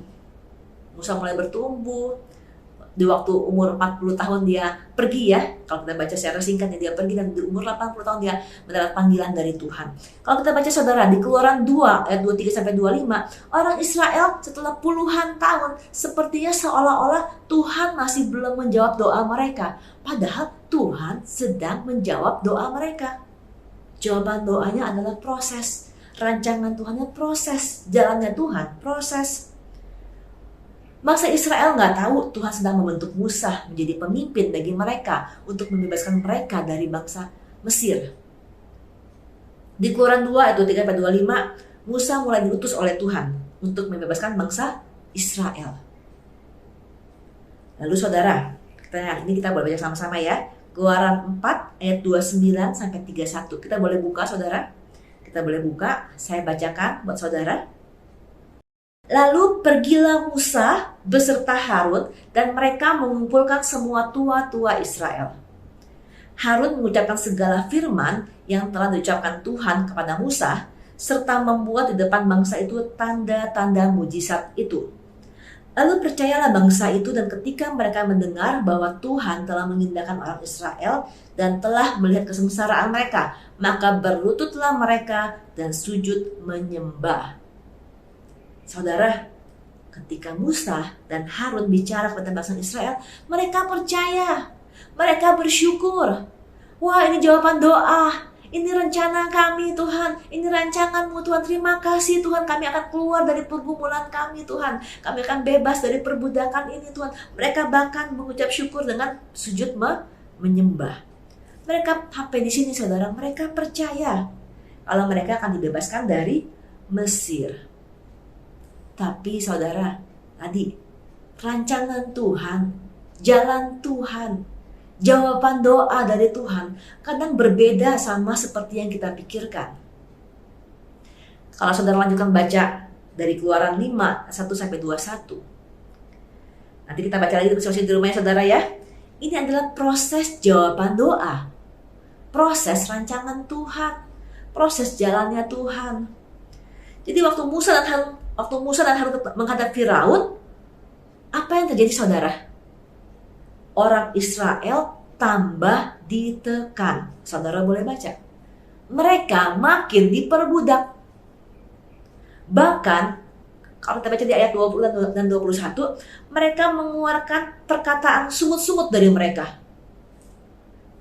D: Di waktu umur 40 tahun dia pergi ya. Kalau kita baca secara singkatnya, dia pergi, dan di umur 80 tahun dia mendapat panggilan dari Tuhan. Kalau kita baca saudara di Keluaran 2 ayat 23-25, orang Israel setelah puluhan tahun sepertinya seolah-olah Tuhan masih belum menjawab doa mereka. Padahal Tuhan sedang menjawab doa mereka. Jawaban doanya adalah proses. Rancangan Tuhannya proses. Jalannya Tuhan proses. Bangsa Israel nggak tahu Tuhan sedang membentuk Musa menjadi pemimpin bagi mereka untuk membebaskan mereka dari bangsa Mesir. Di Keluaran 2 ayat 23-25, Musa mulai diutus oleh Tuhan untuk membebaskan bangsa Israel. Lalu saudara, ini kita boleh baca sama-sama ya. Keluaran 4 ayat 29-31. Kita boleh buka saudara. Kita boleh buka, saya bacakan buat saudara. Lalu pergilah Musa beserta Harun dan mereka mengumpulkan semua tua-tua Israel. Harun mengucapkan segala firman yang telah diucapkan Tuhan kepada Musa, serta membuat di depan bangsa itu tanda-tanda mujizat itu. Lalu percayalah bangsa itu, dan ketika mereka mendengar bahwa Tuhan telah mengindahkan orang Israel dan telah melihat kesengsaraan mereka, maka berlututlah mereka dan sujud menyembah. Saudara, ketika Musa dan Harun bicara kepada bangsa Israel, mereka percaya, mereka bersyukur. Wah, ini jawaban doa, ini rencana kami Tuhan, ini rancangan-Mu Tuhan, terima kasih Tuhan, kami akan keluar dari pergumulan kami Tuhan, kami akan bebas dari perbudakan ini Tuhan. Mereka bahkan mengucap syukur dengan sujud menyembah. Mereka sampai di sini saudara, mereka percaya kalau mereka akan dibebaskan dari Mesir. Tapi saudara, tadi rancangan Tuhan, jalan Tuhan, jawaban doa dari Tuhan kadang berbeda sama seperti yang kita pikirkan. Kalau saudara lanjutkan baca dari Keluaran 5, 1-21. Nanti kita baca lagi di rumahnya saudara ya. Ini adalah proses jawaban doa. Proses rancangan Tuhan. Proses jalannya Tuhan. Jadi waktu Musa dan Harun menghadap Firaun, apa yang terjadi saudara? Orang Israel tambah ditekan. Saudara boleh baca. Mereka makin diperbudak. Bahkan, kalau kita baca di ayat 20 dan 21, mereka mengeluarkan perkataan sungut-sungut dari mereka.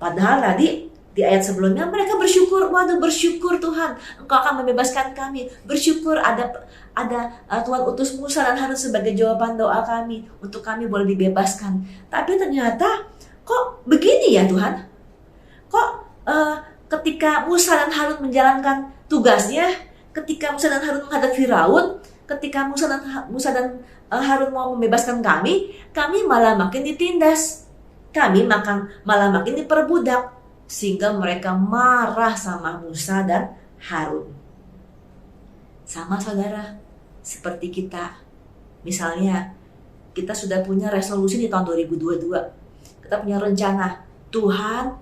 D: Padahal tadi di ayat sebelumnya mereka bersyukur, waduh bersyukur Tuhan, Engkau akan membebaskan kami. Bersyukur ada Tuhan utus Musa dan Harun sebagai jawaban doa kami untuk kami boleh dibebaskan. Tapi ternyata kok begini ya Tuhan? Kok ketika Musa dan Harun menjalankan tugasnya, ketika Musa dan Harun menghadap Firaun, ketika Musa dan Harun mau membebaskan kami malah makin ditindas. Kami malah makin diperbudak. Sehingga mereka marah sama Musa dan Harun. Sama saudara, seperti kita. Misalnya, kita sudah punya resolusi di tahun 2022. Kita punya rencana, Tuhan,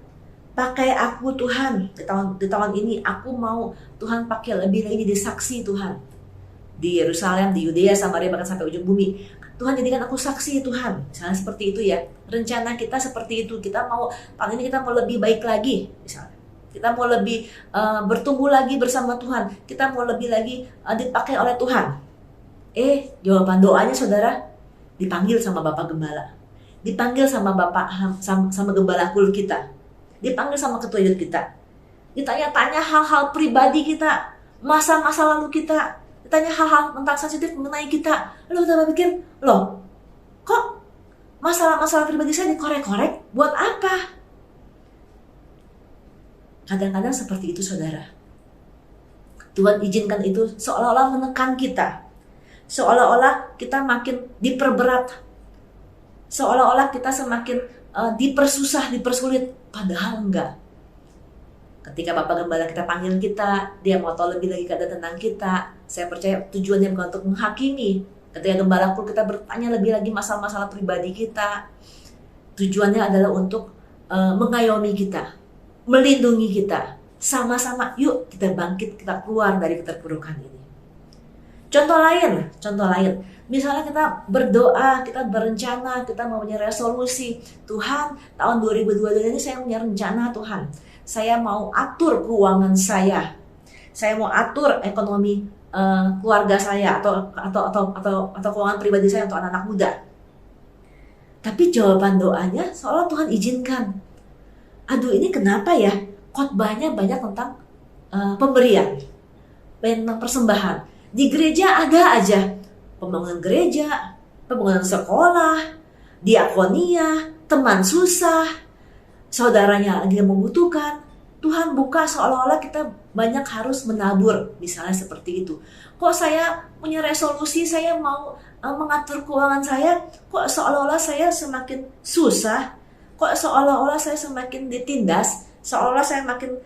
D: pakai aku Tuhan. Di tahun ini aku mau Tuhan pakai lebih lagi jadi saksi Tuhan. Di Yerusalem, di Yudea, Samaria, bahkan sampai ujung bumi. Tuhan jadikan aku saksi Tuhan. Misalnya seperti itu ya. Rencana kita seperti itu. Tahun ini kita mau lebih baik lagi. Misalnya. Kita mau lebih bertumbuh lagi bersama Tuhan. Kita mau lebih lagi dipakai oleh Tuhan. Jawaban doanya saudara, dipanggil sama Bapak Gembala. Dipanggil sama Bapak sama Gembala Kul kita. dipanggil sama ketua youth kita. Ditanya-tanya hal-hal pribadi kita, masa-masa lalu kita, ditanya hal-hal tentang sensitif mengenai kita. Lalu kita berpikir, loh, kok masalah-masalah pribadi saya dikorek-korek? Buat apa? Kadang-kadang seperti itu, saudara. Tuhan izinkan itu seolah-olah menekan kita. Seolah-olah kita makin diperberat. Seolah-olah kita semakin dipersusah, dipersulit. Padahal enggak. Ketika Bapak Gembala kita panggil kita, dia mau tahu lebih lagi keadaan tentang kita. Saya percaya tujuannya bukan untuk menghakimi. Ketika Gembala pun kita bertanya lebih lagi masalah-masalah pribadi kita. Tujuannya adalah untuk mengayomi kita, melindungi kita. Sama-sama, yuk kita bangkit, kita keluar dari keterpurukan ini. Contoh lain, misalnya kita berdoa, kita berencana, kita mau punya resolusi. Tuhan, tahun 2022 ini saya punya rencana, Tuhan. Saya mau atur keuangan saya mau atur ekonomi keluarga saya atau keuangan pribadi saya untuk anak-anak muda. Tapi jawaban doanya seolah Tuhan izinkan. Aduh, ini kenapa ya? Khotbahnya banyak tentang pemberian, banyak tentang persembahan. Di gereja ada aja pembangunan gereja, pembangunan sekolah, diakonia, teman susah, saudaranya lagi yang membutuhkan. Tuhan buka seolah-olah kita banyak harus menabur, misalnya seperti itu. Kok saya punya resolusi, saya mau mengatur keuangan saya, kok seolah-olah saya semakin susah, kok seolah-olah saya semakin ditindas, seolah-olah saya makin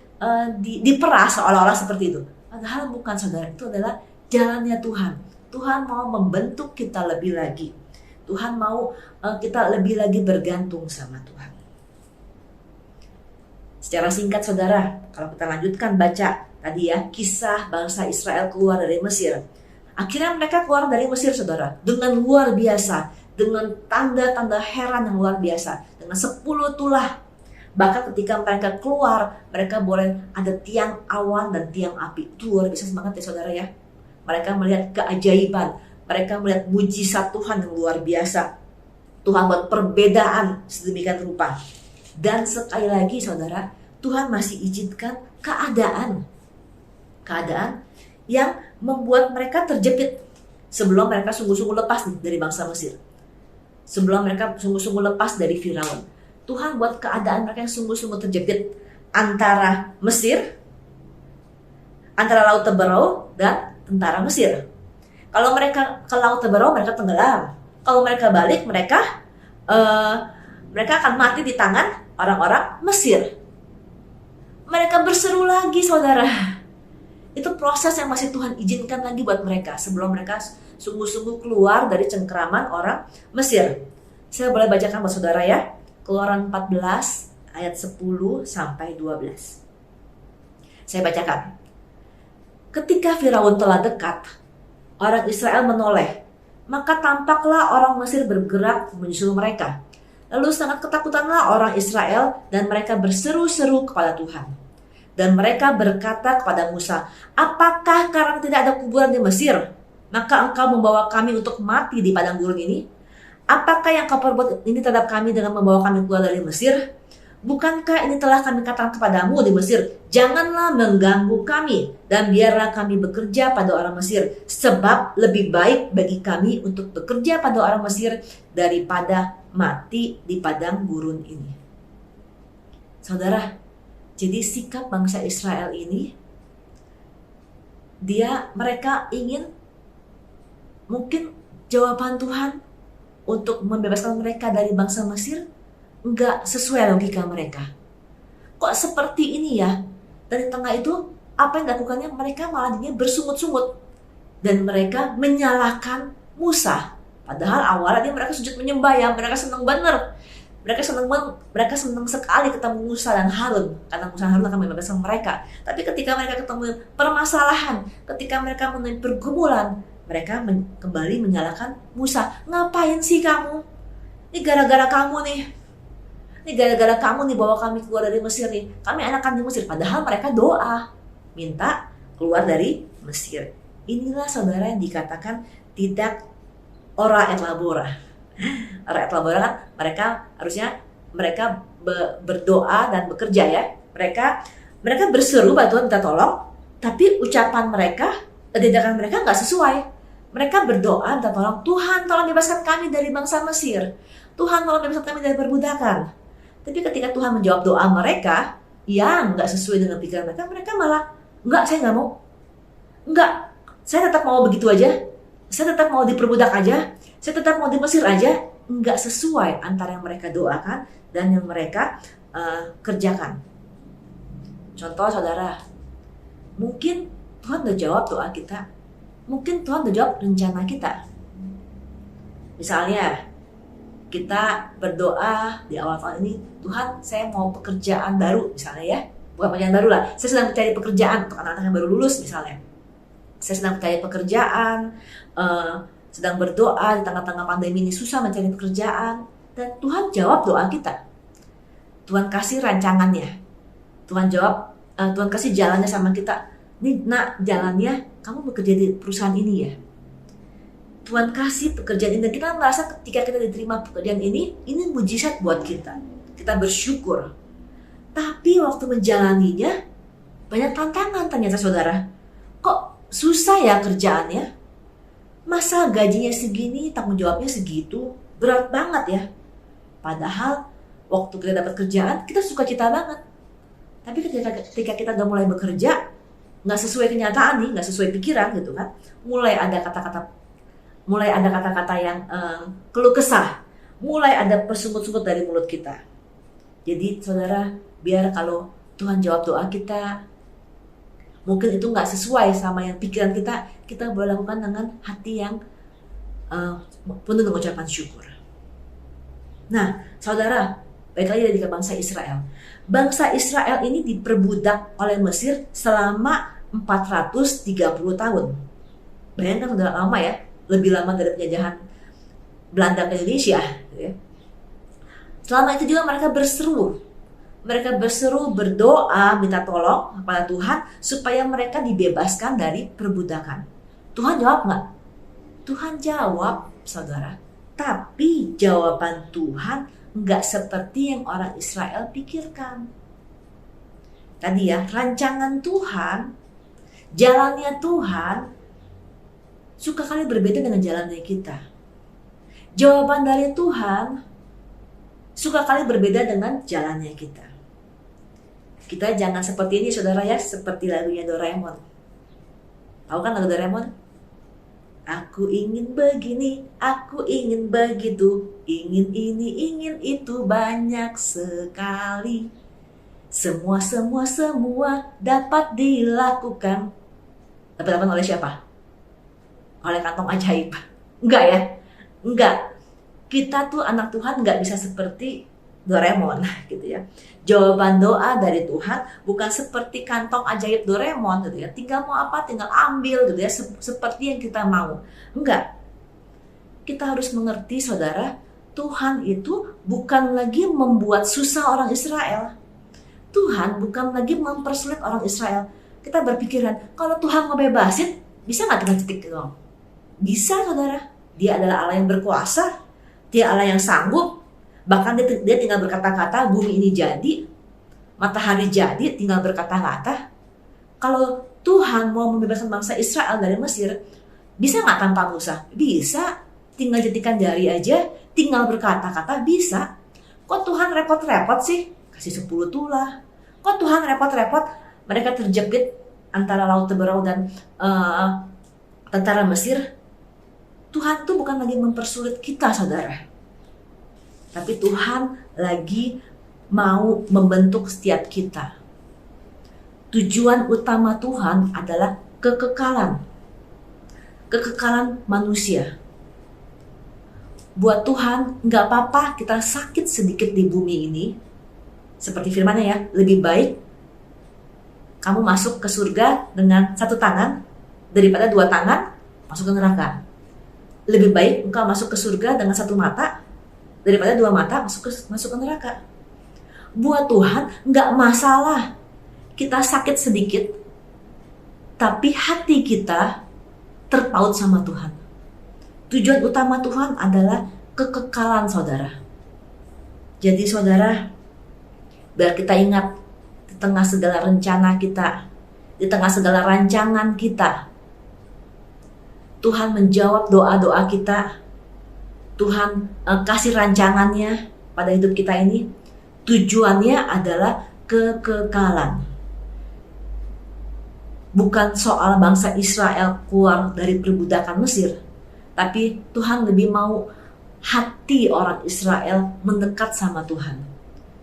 D: diperas, seolah-olah seperti itu. Padahal bukan, saudara, itu adalah jalannya Tuhan. Tuhan mau membentuk kita lebih lagi. Tuhan mau kita lebih lagi bergantung sama Tuhan. Secara singkat, saudara, kalau kita lanjutkan baca tadi ya, kisah bangsa Israel keluar dari Mesir. Akhirnya mereka keluar dari Mesir, saudara, dengan luar biasa, dengan tanda-tanda heran yang luar biasa, dengan 10 tulah. Bahkan ketika mereka keluar, mereka boleh ada tiang awan dan tiang api. Itu luar biasa banget ya, saudara ya. Mereka melihat keajaiban, mereka melihat mujizat Tuhan yang luar biasa. Tuhan buat perbedaan sedemikian rupa. Dan sekali lagi, saudara, Tuhan masih izinkan keadaan yang membuat mereka terjepit sebelum mereka sungguh-sungguh lepas nih dari bangsa Mesir. Sebelum mereka sungguh-sungguh lepas dari Firaun. Tuhan buat keadaan mereka yang sungguh-sungguh terjepit antara Mesir, antara Laut Teberau dan tentara Mesir. Kalau mereka ke Laut Teberau, mereka tenggelam. Kalau mereka balik, mereka akan mati di tangan orang-orang Mesir. Mereka berseru lagi, saudara. Itu proses yang masih Tuhan izinkan lagi buat mereka sebelum mereka sungguh-sungguh keluar dari cengkeraman orang Mesir. Saya boleh bacakan buat saudara ya. Keluaran 14 ayat 10 sampai 12. Saya bacakan. Ketika Firaun telah dekat, orang Israel menoleh. Maka tampaklah orang Mesir bergerak menyusul mereka. Lalu sangat ketakutanlah orang Israel dan mereka berseru-seru kepada Tuhan. Dan mereka berkata kepada Musa, apakah karena tidak ada kuburan di Mesir, maka engkau membawa kami untuk mati di padang gurun ini? Apakah yang kau perbuat ini terhadap kami dengan membawa kami keluar dari Mesir? Bukankah ini telah kami katakan kepadamu di Mesir, janganlah mengganggu kami, dan biarlah kami bekerja pada orang Mesir, sebab lebih baik bagi kami untuk bekerja pada orang Mesir daripada mati di padang gurun ini. Saudara, jadi sikap bangsa Israel ini, mereka ingin mungkin jawaban Tuhan untuk membebaskan mereka dari bangsa Mesir enggak sesuai logika mereka. Kok seperti ini ya? Dan di tengah itu, apa yang dilakukannya? Mereka malah jadinya bersungut-sungut. Dan mereka menyalahkan Musa. Padahal awalnya mereka sujud menyembah ya. Mereka senang bener. Mereka senang sekali ketemu Musa dan Harun. Karena Musa dan Harun akan membebaskan mereka. Tapi ketika mereka ketemu permasalahan, ketika mereka menemui pergumulan, mereka kembali menyalahkan Musa. Ngapain sih kamu? Ini gara-gara kamu nih. Ini gara-gara kamu nih bawa kami keluar dari Mesir nih. Kami enakan di Mesir. Padahal mereka doa minta keluar dari Mesir. Inilah saudara yang dikatakan tidak ora et labora. Ora et labora kan mereka harusnya berdoa dan bekerja ya. Mereka berseru bantuan minta tolong, tapi ucapan mereka, tindakan mereka nggak sesuai. Mereka berdoa minta tolong, Tuhan tolong bebaskan kami dari bangsa Mesir. Tuhan tolong bebaskan kami dari perbudakan. Tapi ketika Tuhan menjawab doa mereka yang nggak sesuai dengan pikiran mereka, mereka malah, enggak, saya nggak mau. Enggak, saya tetap mau begitu aja. Saya tetap mau diperbudak aja. Saya tetap mau di Mesir aja. Enggak sesuai antara yang mereka doakan dan yang mereka kerjakan. Contoh saudara, mungkin Tuhan udah jawab doa kita. Mungkin Tuhan udah jawab rencana kita. Misalnya, kita berdoa di awal tahun ini, Tuhan saya mau pekerjaan baru misalnya ya. Bukan pekerjaan baru lah, saya sedang mencari pekerjaan untuk anak-anak yang baru lulus misalnya. Saya sedang mencari pekerjaan, sedang berdoa di tengah-tengah pandemi ini susah mencari pekerjaan. Dan Tuhan jawab doa kita. Tuhan kasih rancangannya. Tuhan jawab, Tuhan kasih jalannya sama kita. Ini nak jalannya, kamu bekerja di perusahaan ini ya. Tuhan kasih pekerjaan ini dan kita merasa ketika kita diterima pekerjaan ini mujizat buat kita. Kita bersyukur. Tapi waktu menjalaninya banyak tantangan ternyata saudara. Kok susah ya kerjaannya? Masa gajinya segini, tanggung jawabnya segitu? Berat banget ya. Padahal waktu kita dapat kerjaan, kita suka cita banget. Tapi ketika kita udah mulai bekerja, nggak sesuai kenyataan nih, nggak sesuai pikiran gitu kan, mulai ada kata-kata yang keluh kesah, mulai ada persungut-sungut dari mulut kita. Jadi saudara, biar kalau Tuhan jawab doa kita, mungkin itu nggak sesuai sama yang pikiran kita boleh lakukan dengan hati yang penuh dengan ucapan syukur. Nah, saudara, baik lagi dari bangsa Israel. Bangsa Israel ini diperbudak oleh Mesir selama 430 tahun. Bayangkan udah lama ya, lebih lama dari penjajahan Belanda ke Indonesia. Gitu ya. Selama itu juga mereka berseru, berdoa, minta tolong kepada Tuhan supaya mereka dibebaskan dari perbudakan. Tuhan jawab nggak? Tuhan jawab, saudara. Tapi jawaban Tuhan nggak seperti yang orang Israel pikirkan. Tadi ya, rancangan Tuhan, jalannya Tuhan, suka kali berbeda dengan jalannya kita. Jawaban dari Tuhan, suka kali berbeda dengan jalannya kita. Kita jangan seperti ini saudara ya, seperti lagunya Doraemon. Tahu kan lagu Doraemon? Aku ingin begini, aku ingin begitu, ingin ini, ingin itu, banyak sekali. Semua dapat dilakukan. Dapat dilakukan oleh siapa? Oleh kantong ajaib. Enggak ya? Enggak. Kita tuh anak Tuhan enggak bisa seperti Doraemon gitu ya. Jawaban doa dari Tuhan bukan seperti kantong ajaib Doraemon gitu ya. Tinggal mau apa, tinggal ambil gitu ya, seperti yang kita mau. Enggak. Kita harus mengerti saudara, Tuhan itu bukan lagi membuat susah orang Israel. Tuhan bukan lagi mempersulit orang Israel. Kita berpikiran, kalau Tuhan mau bebasin, bisa nggak tinggal cetik doang? Bisa saudara. Dia adalah Allah yang berkuasa. Dia Allah yang sanggup. Bahkan dia tinggal berkata-kata, bumi ini jadi, matahari jadi, tinggal berkata-kata. Kalau Tuhan mau membebaskan bangsa Israel dari Mesir, bisa nggak tanpa Musa? Bisa. Tinggal jentikan jari aja, tinggal berkata-kata, bisa. Kok Tuhan repot-repot sih? Kasih 10 tulah. Kok Tuhan repot-repot? Mereka terjepit antara Laut Teberau dan tentara Mesir. Tuhan tuh bukan lagi mempersulit kita, saudara. Tapi Tuhan lagi mau membentuk setiap kita. Tujuan utama Tuhan adalah kekekalan. Kekekalan manusia. Buat Tuhan, nggak apa-apa kita sakit sedikit di bumi ini. Seperti firman-Nya ya, lebih baik kamu masuk ke surga dengan 1 tangan daripada 2 tangan masuk ke neraka. Lebih baik engkau masuk ke surga dengan 1 mata daripada 2 mata masuk ke neraka. Buat Tuhan nggak masalah kita sakit sedikit, tapi hati kita terpaut sama Tuhan. Tujuan utama Tuhan adalah kekekalan saudara. Jadi saudara, Biar kita ingat, di tengah segala rencana kita, di tengah segala rancangan kita, Tuhan menjawab doa-doa kita. Tuhan kasih rancangannya pada hidup kita ini. Tujuannya adalah kekekalan. Bukan soal bangsa Israel keluar dari perbudakan Mesir, tapi Tuhan lebih mau hati orang Israel mendekat sama Tuhan.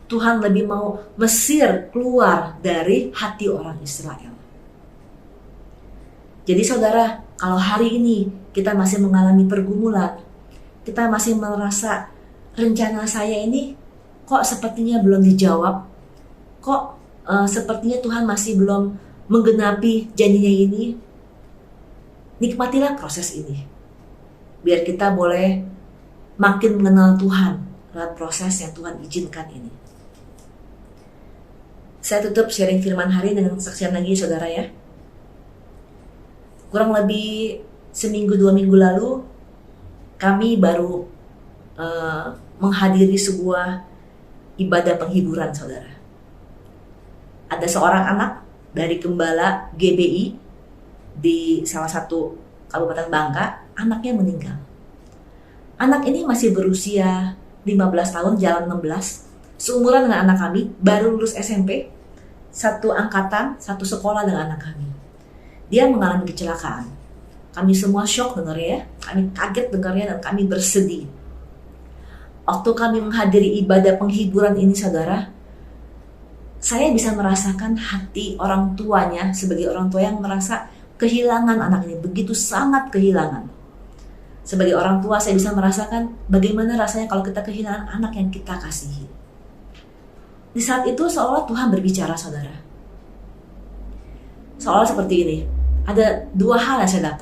D: Tuhan lebih mau Mesir keluar dari hati orang Israel. Jadi saudara, kalau hari ini kita masih mengalami pergumulan, kita masih merasa rencana saya ini kok sepertinya belum dijawab, kok sepertinya Tuhan masih belum menggenapi janjinya ini, nikmatilah proses ini. Biar kita boleh makin mengenal Tuhan lewat proses yang Tuhan izinkan ini. Saya tutup sharing firman hari dengan saksian lagi saudara ya. Kurang lebih seminggu 2 minggu lalu, kami baru menghadiri sebuah ibadah penghiburan saudara. Ada seorang anak dari gembala GBI di salah satu Kabupaten Bangka, anaknya meninggal. Anak ini masih berusia 15 tahun, jalan 16, seumuran dengan anak kami, baru lulus SMP, satu angkatan, satu sekolah dengan anak kami. Dia mengalami kecelakaan. Kami semua shock dengarnya, kami kaget dengarnya, dan kami bersedih. Waktu kami menghadiri ibadah penghiburan ini saudara, saya bisa merasakan hati orang tuanya sebagai orang tua yang merasa kehilangan anak ini, begitu sangat kehilangan. Sebagai orang tua saya bisa merasakan bagaimana rasanya kalau kita kehilangan anak yang kita kasihi. Di saat itu seolah Tuhan berbicara saudara. Seolah seperti ini, ada dua hal yang saya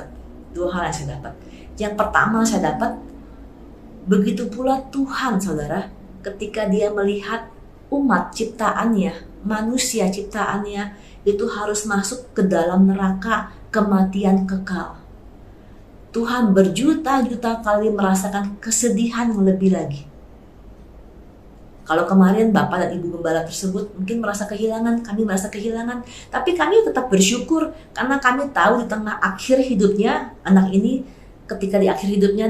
D: dapat. Yang pertama saya dapat, begitu pula Tuhan saudara, ketika dia melihat umat ciptaannya, manusia ciptaannya itu harus masuk ke dalam neraka kematian kekal. Tuhan berjuta-juta kali merasakan kesedihan yang lebih lagi. Kalau kemarin Bapak dan Ibu Gembala tersebut mungkin merasa kehilangan, kami merasa kehilangan, tapi kami tetap bersyukur karena kami tahu di tengah akhir hidupnya anak ini, ketika di akhir hidupnya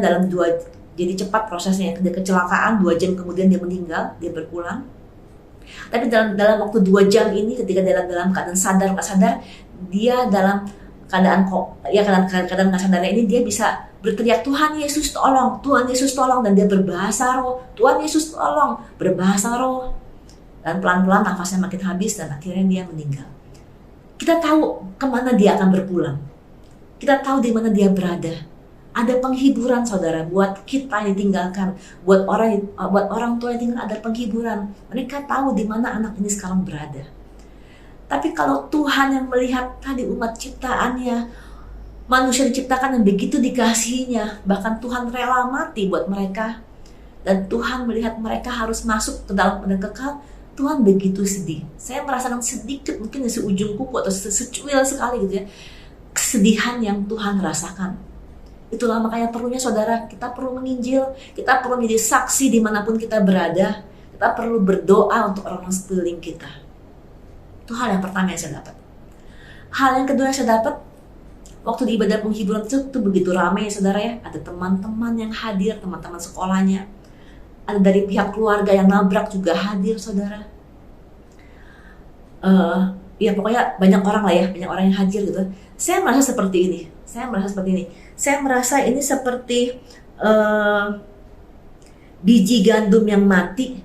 D: jadi cepat prosesnya, dia kecelakaan, 2 jam kemudian dia meninggal, dia berpulang. Tapi dalam waktu 2 jam ini, ketika dalam keadaan sadar nggak sadar, dia dalam keadaan nggak sadarnya ini dia bisa berteriak, Tuhan Yesus tolong, Tuhan Yesus tolong, dan dia berbahasa roh, Tuhan Yesus tolong, berbahasa roh, dan pelan-pelan nafasnya makin habis dan akhirnya dia meninggal. Kita tahu kemana dia akan berpulang, kita tahu di mana dia berada. Ada penghiburan saudara buat kita yang ditinggalkan, buat orang tua yang tinggal, ada penghiburan. Mereka tahu di mana anak ini sekarang berada. Tapi kalau Tuhan yang melihat tadi umat ciptaannya, manusia diciptakan yang begitu dikasihinya, bahkan Tuhan rela mati buat mereka, dan Tuhan melihat mereka harus masuk ke dalam padang kekal, Tuhan begitu sedih. Saya merasakan sedikit, mungkin di seujung kuku atau secuil sekali gitu ya, kesedihan yang Tuhan rasakan. Itulah makanya perlunya saudara, kita perlu menginjil, kita perlu menjadi saksi dimanapun kita berada, kita perlu berdoa untuk orang sekeliling kita. Itu hal yang pertama yang saya dapat. Hal yang kedua yang saya dapat, waktu di ibadah penghiburan itu begitu ramai ya saudara ya, ada teman-teman yang hadir, teman-teman sekolahnya, ada dari pihak keluarga yang nabrak juga hadir saudara. Ya pokoknya banyak orang lah ya, banyak orang yang hadir gitu. Saya merasa seperti ini. Saya merasa ini seperti biji gandum yang mati,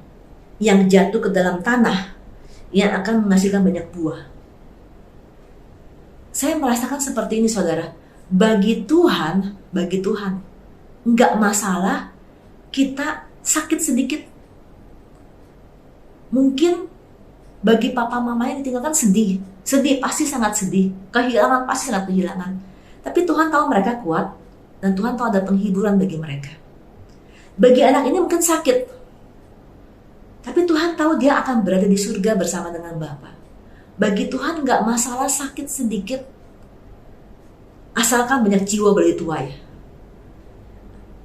D: yang jatuh ke dalam tanah, yang akan menghasilkan banyak buah. Saya merasakan seperti ini saudara. Bagi Tuhan, nggak masalah kita sakit sedikit. Mungkin bagi papa mama yang ditinggalkan sedih pasti sangat sedih, kehilangan pasti sangat kehilangan. Tapi Tuhan tahu mereka kuat, dan Tuhan tahu ada penghiburan bagi mereka. Bagi anak ini mungkin sakit, tapi Tuhan tahu dia akan berada di surga bersama dengan Bapa. Bagi Tuhan nggak masalah sakit sedikit, asalkan banyak jiwa boleh dituai.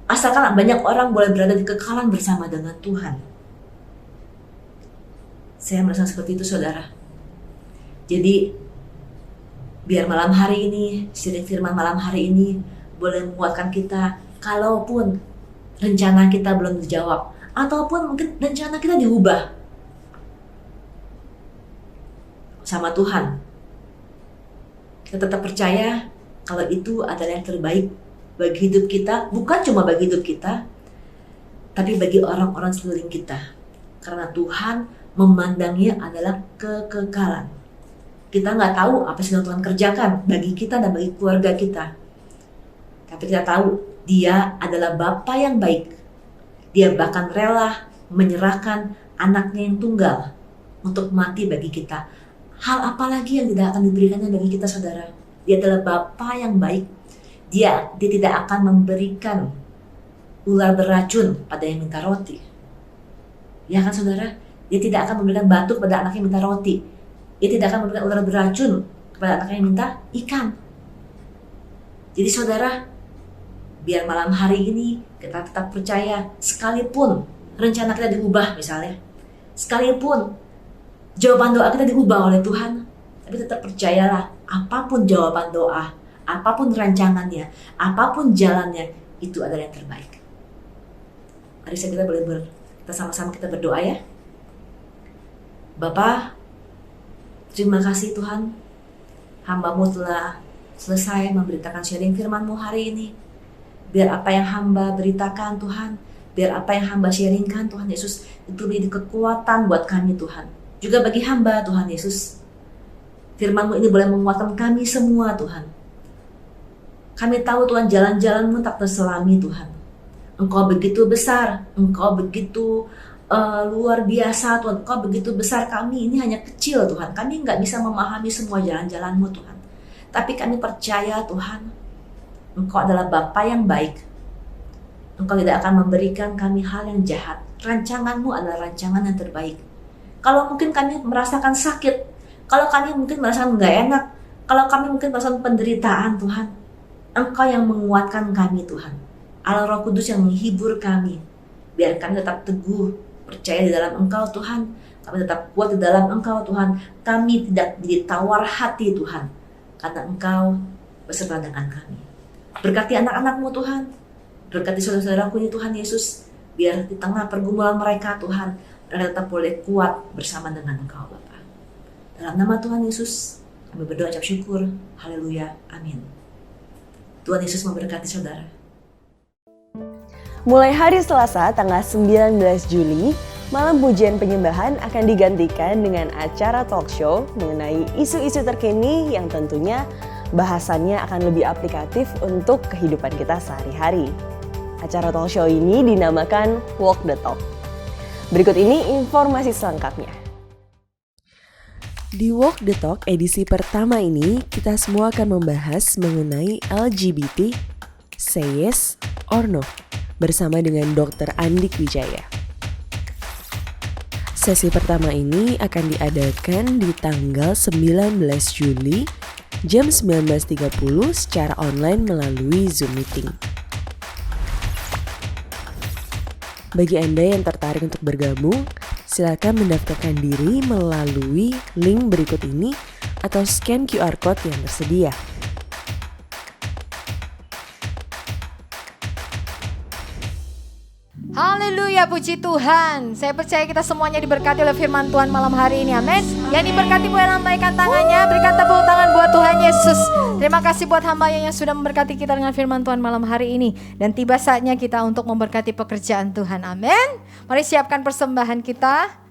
D: Asalkan banyak orang boleh berada di kekekalan bersama dengan Tuhan. Saya merasa seperti itu, saudara. Jadi, biar malam hari ini, sharing firman malam hari ini boleh menguatkan kita, kalaupun rencana kita belum dijawab, ataupun mungkin rencana kita diubah sama Tuhan. Kita tetap percaya kalau itu adalah yang terbaik bagi hidup kita, bukan cuma bagi hidup kita, tapi bagi orang-orang sekeliling kita. Karena Tuhan memandangnya adalah kekekalan. Kita nggak tahu apa yang Tuhan kerjakan bagi kita dan bagi keluarga kita. Tapi kita tahu Dia adalah Bapa yang baik. Dia bahkan rela menyerahkan anaknya yang tunggal untuk mati bagi kita. Hal apa lagi yang tidak akan diberikannya bagi kita, saudara? Dia adalah Bapa yang baik. Dia tidak akan memberikan ular beracun pada yang minta roti. Ya kan, saudara? Dia tidak akan memberikan batu kepada anaknya yang minta roti. Dia tidak akan memberikan ular beracun kepada anaknya yang minta ikan. Jadi saudara, biar malam hari ini kita tetap percaya, sekalipun rencana kita diubah misalnya, sekalipun jawaban doa kita diubah oleh Tuhan, tapi tetap percayalah, apapun jawaban doa, apapun rancangannya, apapun jalannya, itu adalah yang terbaik. Mari kita boleh kita sama-sama kita berdoa ya. Bapa, terima kasih Tuhan, hamba-Mu telah selesai memberitakan sharing firman-Mu hari ini. Biar apa yang hamba beritakan Tuhan, biar apa yang hamba sharingkan Tuhan Yesus, itu menjadi kekuatan buat kami Tuhan. Juga bagi hamba Tuhan Yesus, firman-Mu ini boleh menguatkan kami semua Tuhan. Kami tahu Tuhan, jalan-jalan-Mu tak terselami Tuhan. Engkau begitu besar, Engkau begitu luar biasa Tuhan, Engkau begitu besar, kami ini hanya kecil Tuhan. Kami nggak bisa memahami semua jalan-jalan-Mu Tuhan. Tapi kami percaya Tuhan, Engkau adalah Bapa yang baik. Engkau tidak akan memberikan kami hal yang jahat. Rancangan-Mu adalah rancangan yang terbaik. Kalau mungkin kami merasakan sakit, kalau kami mungkin merasakan nggak enak, kalau kami mungkin merasakan penderitaan Tuhan, Engkau yang menguatkan kami Tuhan. Allah Roh Kudus yang menghibur kami. Biar kami tetap teguh, percaya di dalam Engkau Tuhan. Kami tetap kuat di dalam Engkau Tuhan. Kami tidak menjadi tawar hati Tuhan, karena Engkau beserta dengan kami. Berkati anak-anak-Mu Tuhan. Berkati saudara-saudaraku ini Tuhan Yesus. Biar di tengah pergumulan mereka Tuhan, mereka tetap boleh kuat bersama dengan Engkau Bapa. Dalam nama Tuhan Yesus, kami berdoa ucap syukur. Haleluya. Amin. Tuhan Yesus memberkati saudara.
E: Mulai hari Selasa tanggal 19 Juli, malam pujian penyembahan akan digantikan dengan acara talk show mengenai isu-isu terkini yang tentunya bahasannya akan lebih aplikatif untuk kehidupan kita sehari-hari. Acara talk show ini dinamakan Walk the Talk. Berikut ini informasi selengkapnya.
F: Di Walk the Talk edisi pertama ini, kita semua akan membahas mengenai LGBT, say yes or no, bersama dengan Dr. Andik Wijaya. Sesi pertama ini akan diadakan di tanggal 19 Juli jam 19.30 secara online melalui Zoom Meeting. Bagi Anda yang tertarik untuk bergabung, silakan mendaftarkan diri melalui link berikut ini atau scan QR Code yang tersedia.
C: Haleluya, puji Tuhan. Saya percaya kita semuanya diberkati oleh firman Tuhan malam hari ini, amin. Yang diberkati boleh lambaikan tangannya, berikan tepuk tangan buat Tuhan Yesus. Terima kasih buat hamba-Nya yang sudah memberkati kita dengan firman Tuhan malam hari ini. Dan tiba saatnya kita untuk memberkati pekerjaan Tuhan, amin. Mari siapkan persembahan kita.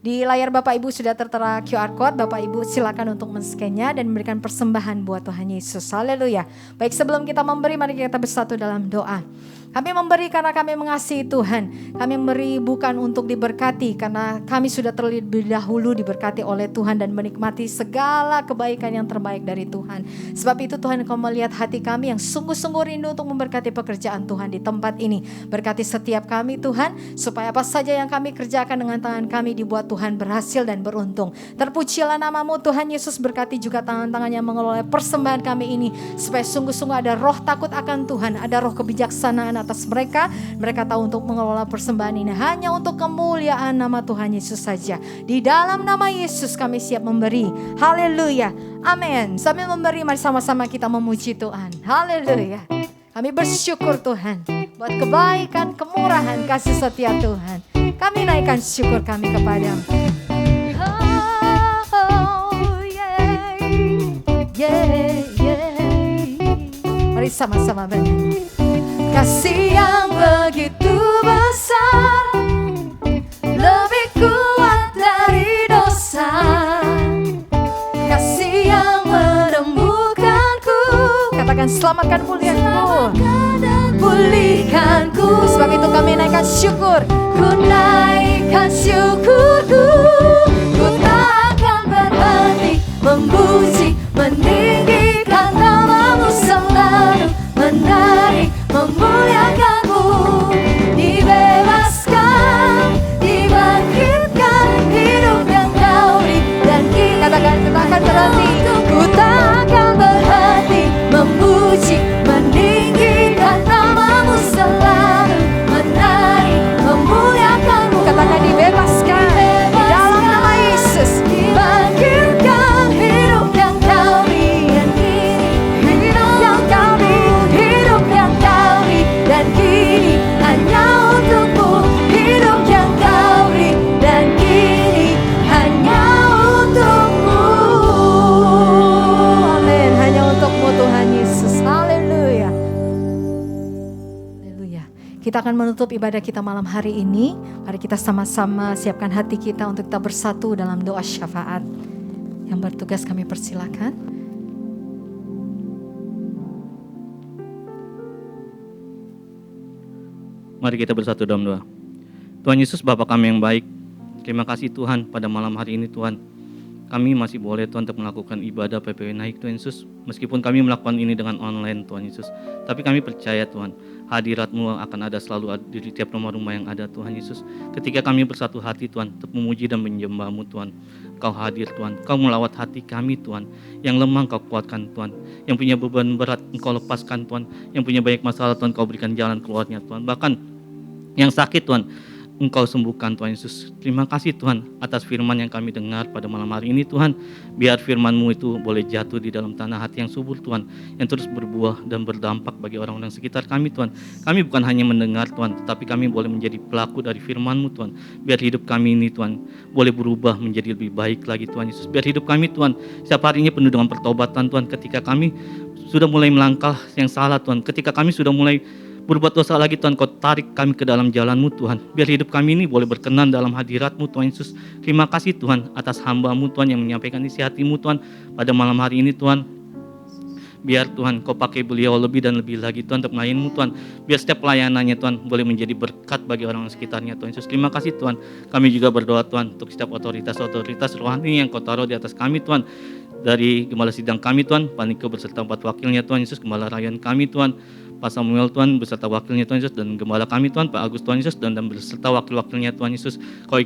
C: Di layar Bapak Ibu sudah tertera QR Code. Bapak Ibu silakan untuk men-scan-nya dan memberikan persembahan buat Tuhan Yesus. Haleluya. Baik, sebelum kita memberi, mari kita bersatu dalam doa. Kami memberi karena kami mengasihi Tuhan. Kami memberi bukan untuk diberkati, karena kami sudah terlebih dahulu diberkati oleh Tuhan dan menikmati segala kebaikan yang terbaik dari Tuhan. Sebab itu Tuhan, Engkau melihat hati kami yang sungguh-sungguh rindu untuk memberkati pekerjaan Tuhan di tempat ini. Berkati setiap kami Tuhan, supaya apa saja yang kami kerjakan dengan tangan kami dibuat Tuhan berhasil dan beruntung. Terpujilah nama-Mu Tuhan Yesus. Berkati juga tangan-tangan yang mengelola persembahan kami ini, supaya sungguh-sungguh ada roh takut akan Tuhan, ada roh kebijaksanaan
B: atas mereka. Mereka tahu untuk mengelola persembahan ini hanya untuk kemuliaan nama Tuhan Yesus saja. Di dalam nama Yesus kami siap memberi. Haleluya. Amin. Sambil memberi, mari sama-sama kita memuji Tuhan. Haleluya. Kami bersyukur Tuhan buat kebaikan, kemurahan, kasih setia Tuhan. Kami naikkan syukur kami kepadamu. Oh, yeah, yeah, yeah. Mari sama-sama bernyanyi. Kasih yang begitu besar, lebih kuat dari dosa. Kasih yang menemukanku, katakan selamatkan pulihkanku, pulihkanku. Sebab itu kami naikkan syukur. Ku naikkan syukurku, ku tak akan berhenti memuji, meninggikan namamu selalu, menari, memuliakanmu. Dibebaskan, dibangkitkan, hidup yang kau beri. Dan kita katakan kita akan berhenti, ku tak akan berhenti memuji, meninggikan namamu selalu, menari, memuliakanmu. Katakan dibebaskan di dalam nama Yesus. Dibangkitkan hidup yang kau beri, hidup yang kau beri, hidup yang kau beri. Dan kini hanya untukmu, hidup yang kau beri. Dan kini hanya untukmu. Amin. Hanya untukmu Tuhan Yesus. Haleluya. Haleluya. Kita akan menutup ibadah kita malam hari ini. Mari kita sama-sama siapkan hati kita untuk kita bersatu dalam doa syafaat. Yang bertugas kami persilakan.
G: Mari kita bersatu dalam doa. Tuhan Yesus, Bapa kami yang baik, terima kasih Tuhan pada malam hari ini Tuhan. Kami masih boleh Tuhan untuk melakukan ibadah PPW Naik Tuhan Yesus. Meskipun kami melakukan ini dengan online Tuhan Yesus. Tapi kami percaya Tuhan, hadirat-Mu akan ada selalu di tiap rumah-rumah yang ada Tuhan Yesus. Ketika kami bersatu hati Tuhan, untuk memuji dan menyembah-Mu Tuhan. Kau hadir Tuhan, Kau melawat hati kami Tuhan. Yang lemah Kau kuatkan Tuhan. Yang punya beban berat Engkau lepaskan Tuhan. Yang punya banyak masalah Tuhan, Kau berikan jalan keluarnya Tuhan. Bahkan yang sakit Tuhan, Engkau sembuhkan Tuhan Yesus. Terima kasih Tuhan atas firman yang kami dengar pada malam hari ini Tuhan. Biar firman-Mu itu boleh jatuh di dalam tanah hati yang subur Tuhan. Yang terus berbuah dan berdampak bagi orang-orang sekitar kami Tuhan. Kami bukan hanya mendengar Tuhan, tetapi kami boleh menjadi pelaku dari firman-Mu Tuhan. Biar hidup kami ini Tuhan boleh berubah menjadi lebih baik lagi Tuhan Yesus. Biar hidup kami Tuhan setiap harinya penuh dengan pertobatan Tuhan. Ketika kami sudah mulai melangkah yang salah Tuhan. Ketika kami sudah mulai berbuat dosa lagi Tuhan, Kau tarik kami ke dalam jalan-Mu Tuhan. Biar hidup kami ini boleh berkenan dalam hadirat-Mu Tuhan Yesus. Terima kasih Tuhan atas hamba-Mu Tuhan yang menyampaikan isi hati-Mu Tuhan pada malam hari ini Tuhan. Biar Tuhan Kau pakai beliau lebih dan lebih lagi Tuhan untuk melayani-Mu Tuhan. Biar setiap pelayanannya Tuhan boleh menjadi berkat bagi orang sekitarnya Tuhan Yesus. Terima kasih Tuhan. Kami juga berdoa Tuhan untuk setiap otoritas-otoritas rohani yang Kau taruh di atas kami Tuhan. Dari gembala sidang kami Tuhan, Paniko beserta 4 wakilnya Tuhan Yesus, gembala rayon kami Tuhan, Pak Samuel Tuhan beserta wakilnya Tuhan Yesus, dan gembala kami Tuhan, Pak Agus Tuhan Yesus, dan beserta wakil-wakilnya Tuhan Yesus. Kau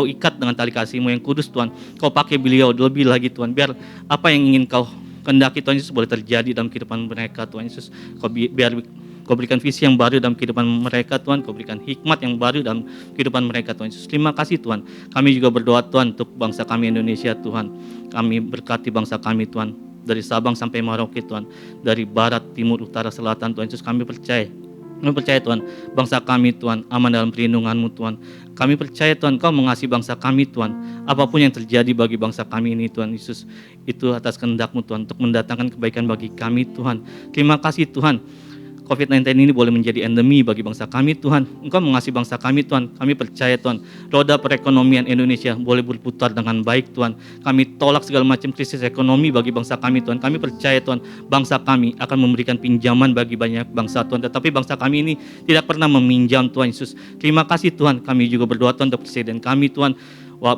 G: ikat dengan tali kasih-Mu yang kudus Tuhan. Kau pakai beliau lebih lagi Tuhan. Biar apa yang ingin Kau kehendaki Tuhan Yesus boleh terjadi dalam kehidupan mereka Tuhan Yesus. Biar Kau berikan visi yang baru dalam kehidupan mereka Tuhan. Kau berikan hikmat yang baru dalam kehidupan mereka Tuhan Yesus. Terima kasih Tuhan. Kami juga berdoa Tuhan untuk bangsa kami Indonesia Tuhan. Kami berkati bangsa kami Tuhan. Dari Sabang sampai Merauke Tuhan. Dari barat, timur, utara, selatan Tuhan Yesus. Kami percaya Tuhan, bangsa kami Tuhan aman dalam perlindungan-Mu Tuhan. Kami percaya Tuhan Kau mengasihi bangsa kami Tuhan. Apapun yang terjadi bagi bangsa kami ini Tuhan Yesus, itu atas kehendak-Mu Tuhan untuk mendatangkan kebaikan bagi kami Tuhan. Terima kasih Tuhan. COVID-19 ini boleh menjadi endemi bagi bangsa kami Tuhan. Engkau mengasihi bangsa kami Tuhan. Kami percaya Tuhan, roda perekonomian Indonesia boleh berputar dengan baik Tuhan. Kami tolak segala macam krisis ekonomi bagi bangsa kami Tuhan. Kami percaya Tuhan, bangsa kami akan memberikan pinjaman bagi banyak bangsa Tuhan. Tetapi bangsa kami ini tidak pernah meminjam Tuhan Yesus. Terima kasih Tuhan. Kami juga berdoa Tuhan untuk presiden kami Tuhan,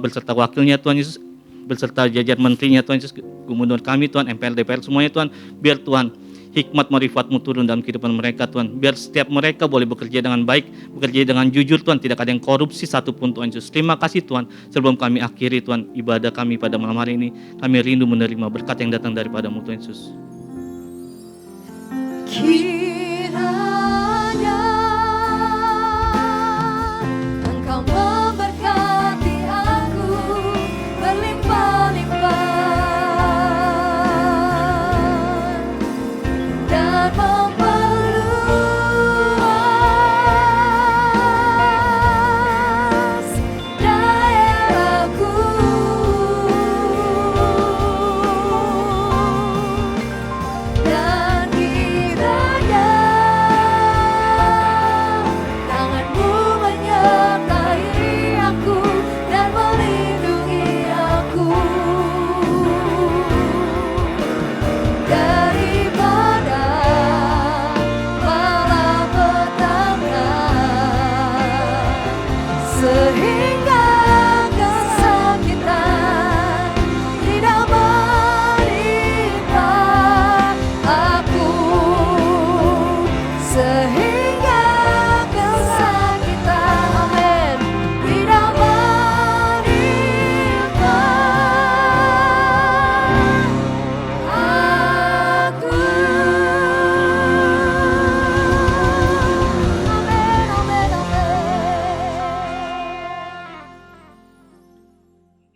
G: beserta wakilnya Tuhan Yesus, beserta jajar menterinya Tuhan Yesus, gubernur kami Tuhan, MPR, DPR semuanya Tuhan. Biar Tuhan hikmat marifat-Mu turun dalam kehidupan mereka Tuhan. Biar setiap mereka boleh bekerja dengan baik, bekerja dengan jujur Tuhan. Tidak ada yang korupsi satupun Tuhan Yesus. Terima kasih Tuhan. Sebelum kami akhiri Tuhan ibadah kami pada malam hari ini, kami rindu menerima berkat yang datang daripada-Mu Tuhan Yesus.
B: Kiranya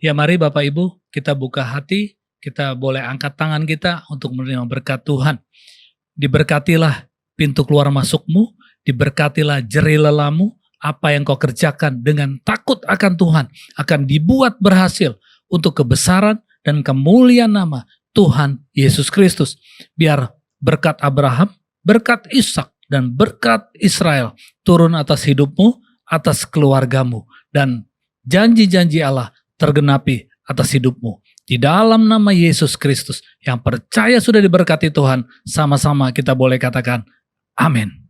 H: Ya mari Bapak Ibu, kita buka hati, kita boleh angkat tangan kita untuk menerima berkat Tuhan. Diberkatilah pintu keluar masukmu, diberkatilah jerih lelamu, apa yang kau kerjakan dengan takut akan Tuhan akan dibuat berhasil untuk kebesaran dan kemuliaan nama Tuhan Yesus Kristus. Biar berkat Abraham, berkat Ishak, dan berkat Israel turun atas hidupmu, atas keluargamu, dan janji-janji Allah tergenapi atas hidupmu. Di dalam nama Yesus Kristus yang percaya sudah diberkati Tuhan, sama-sama kita boleh katakan amin.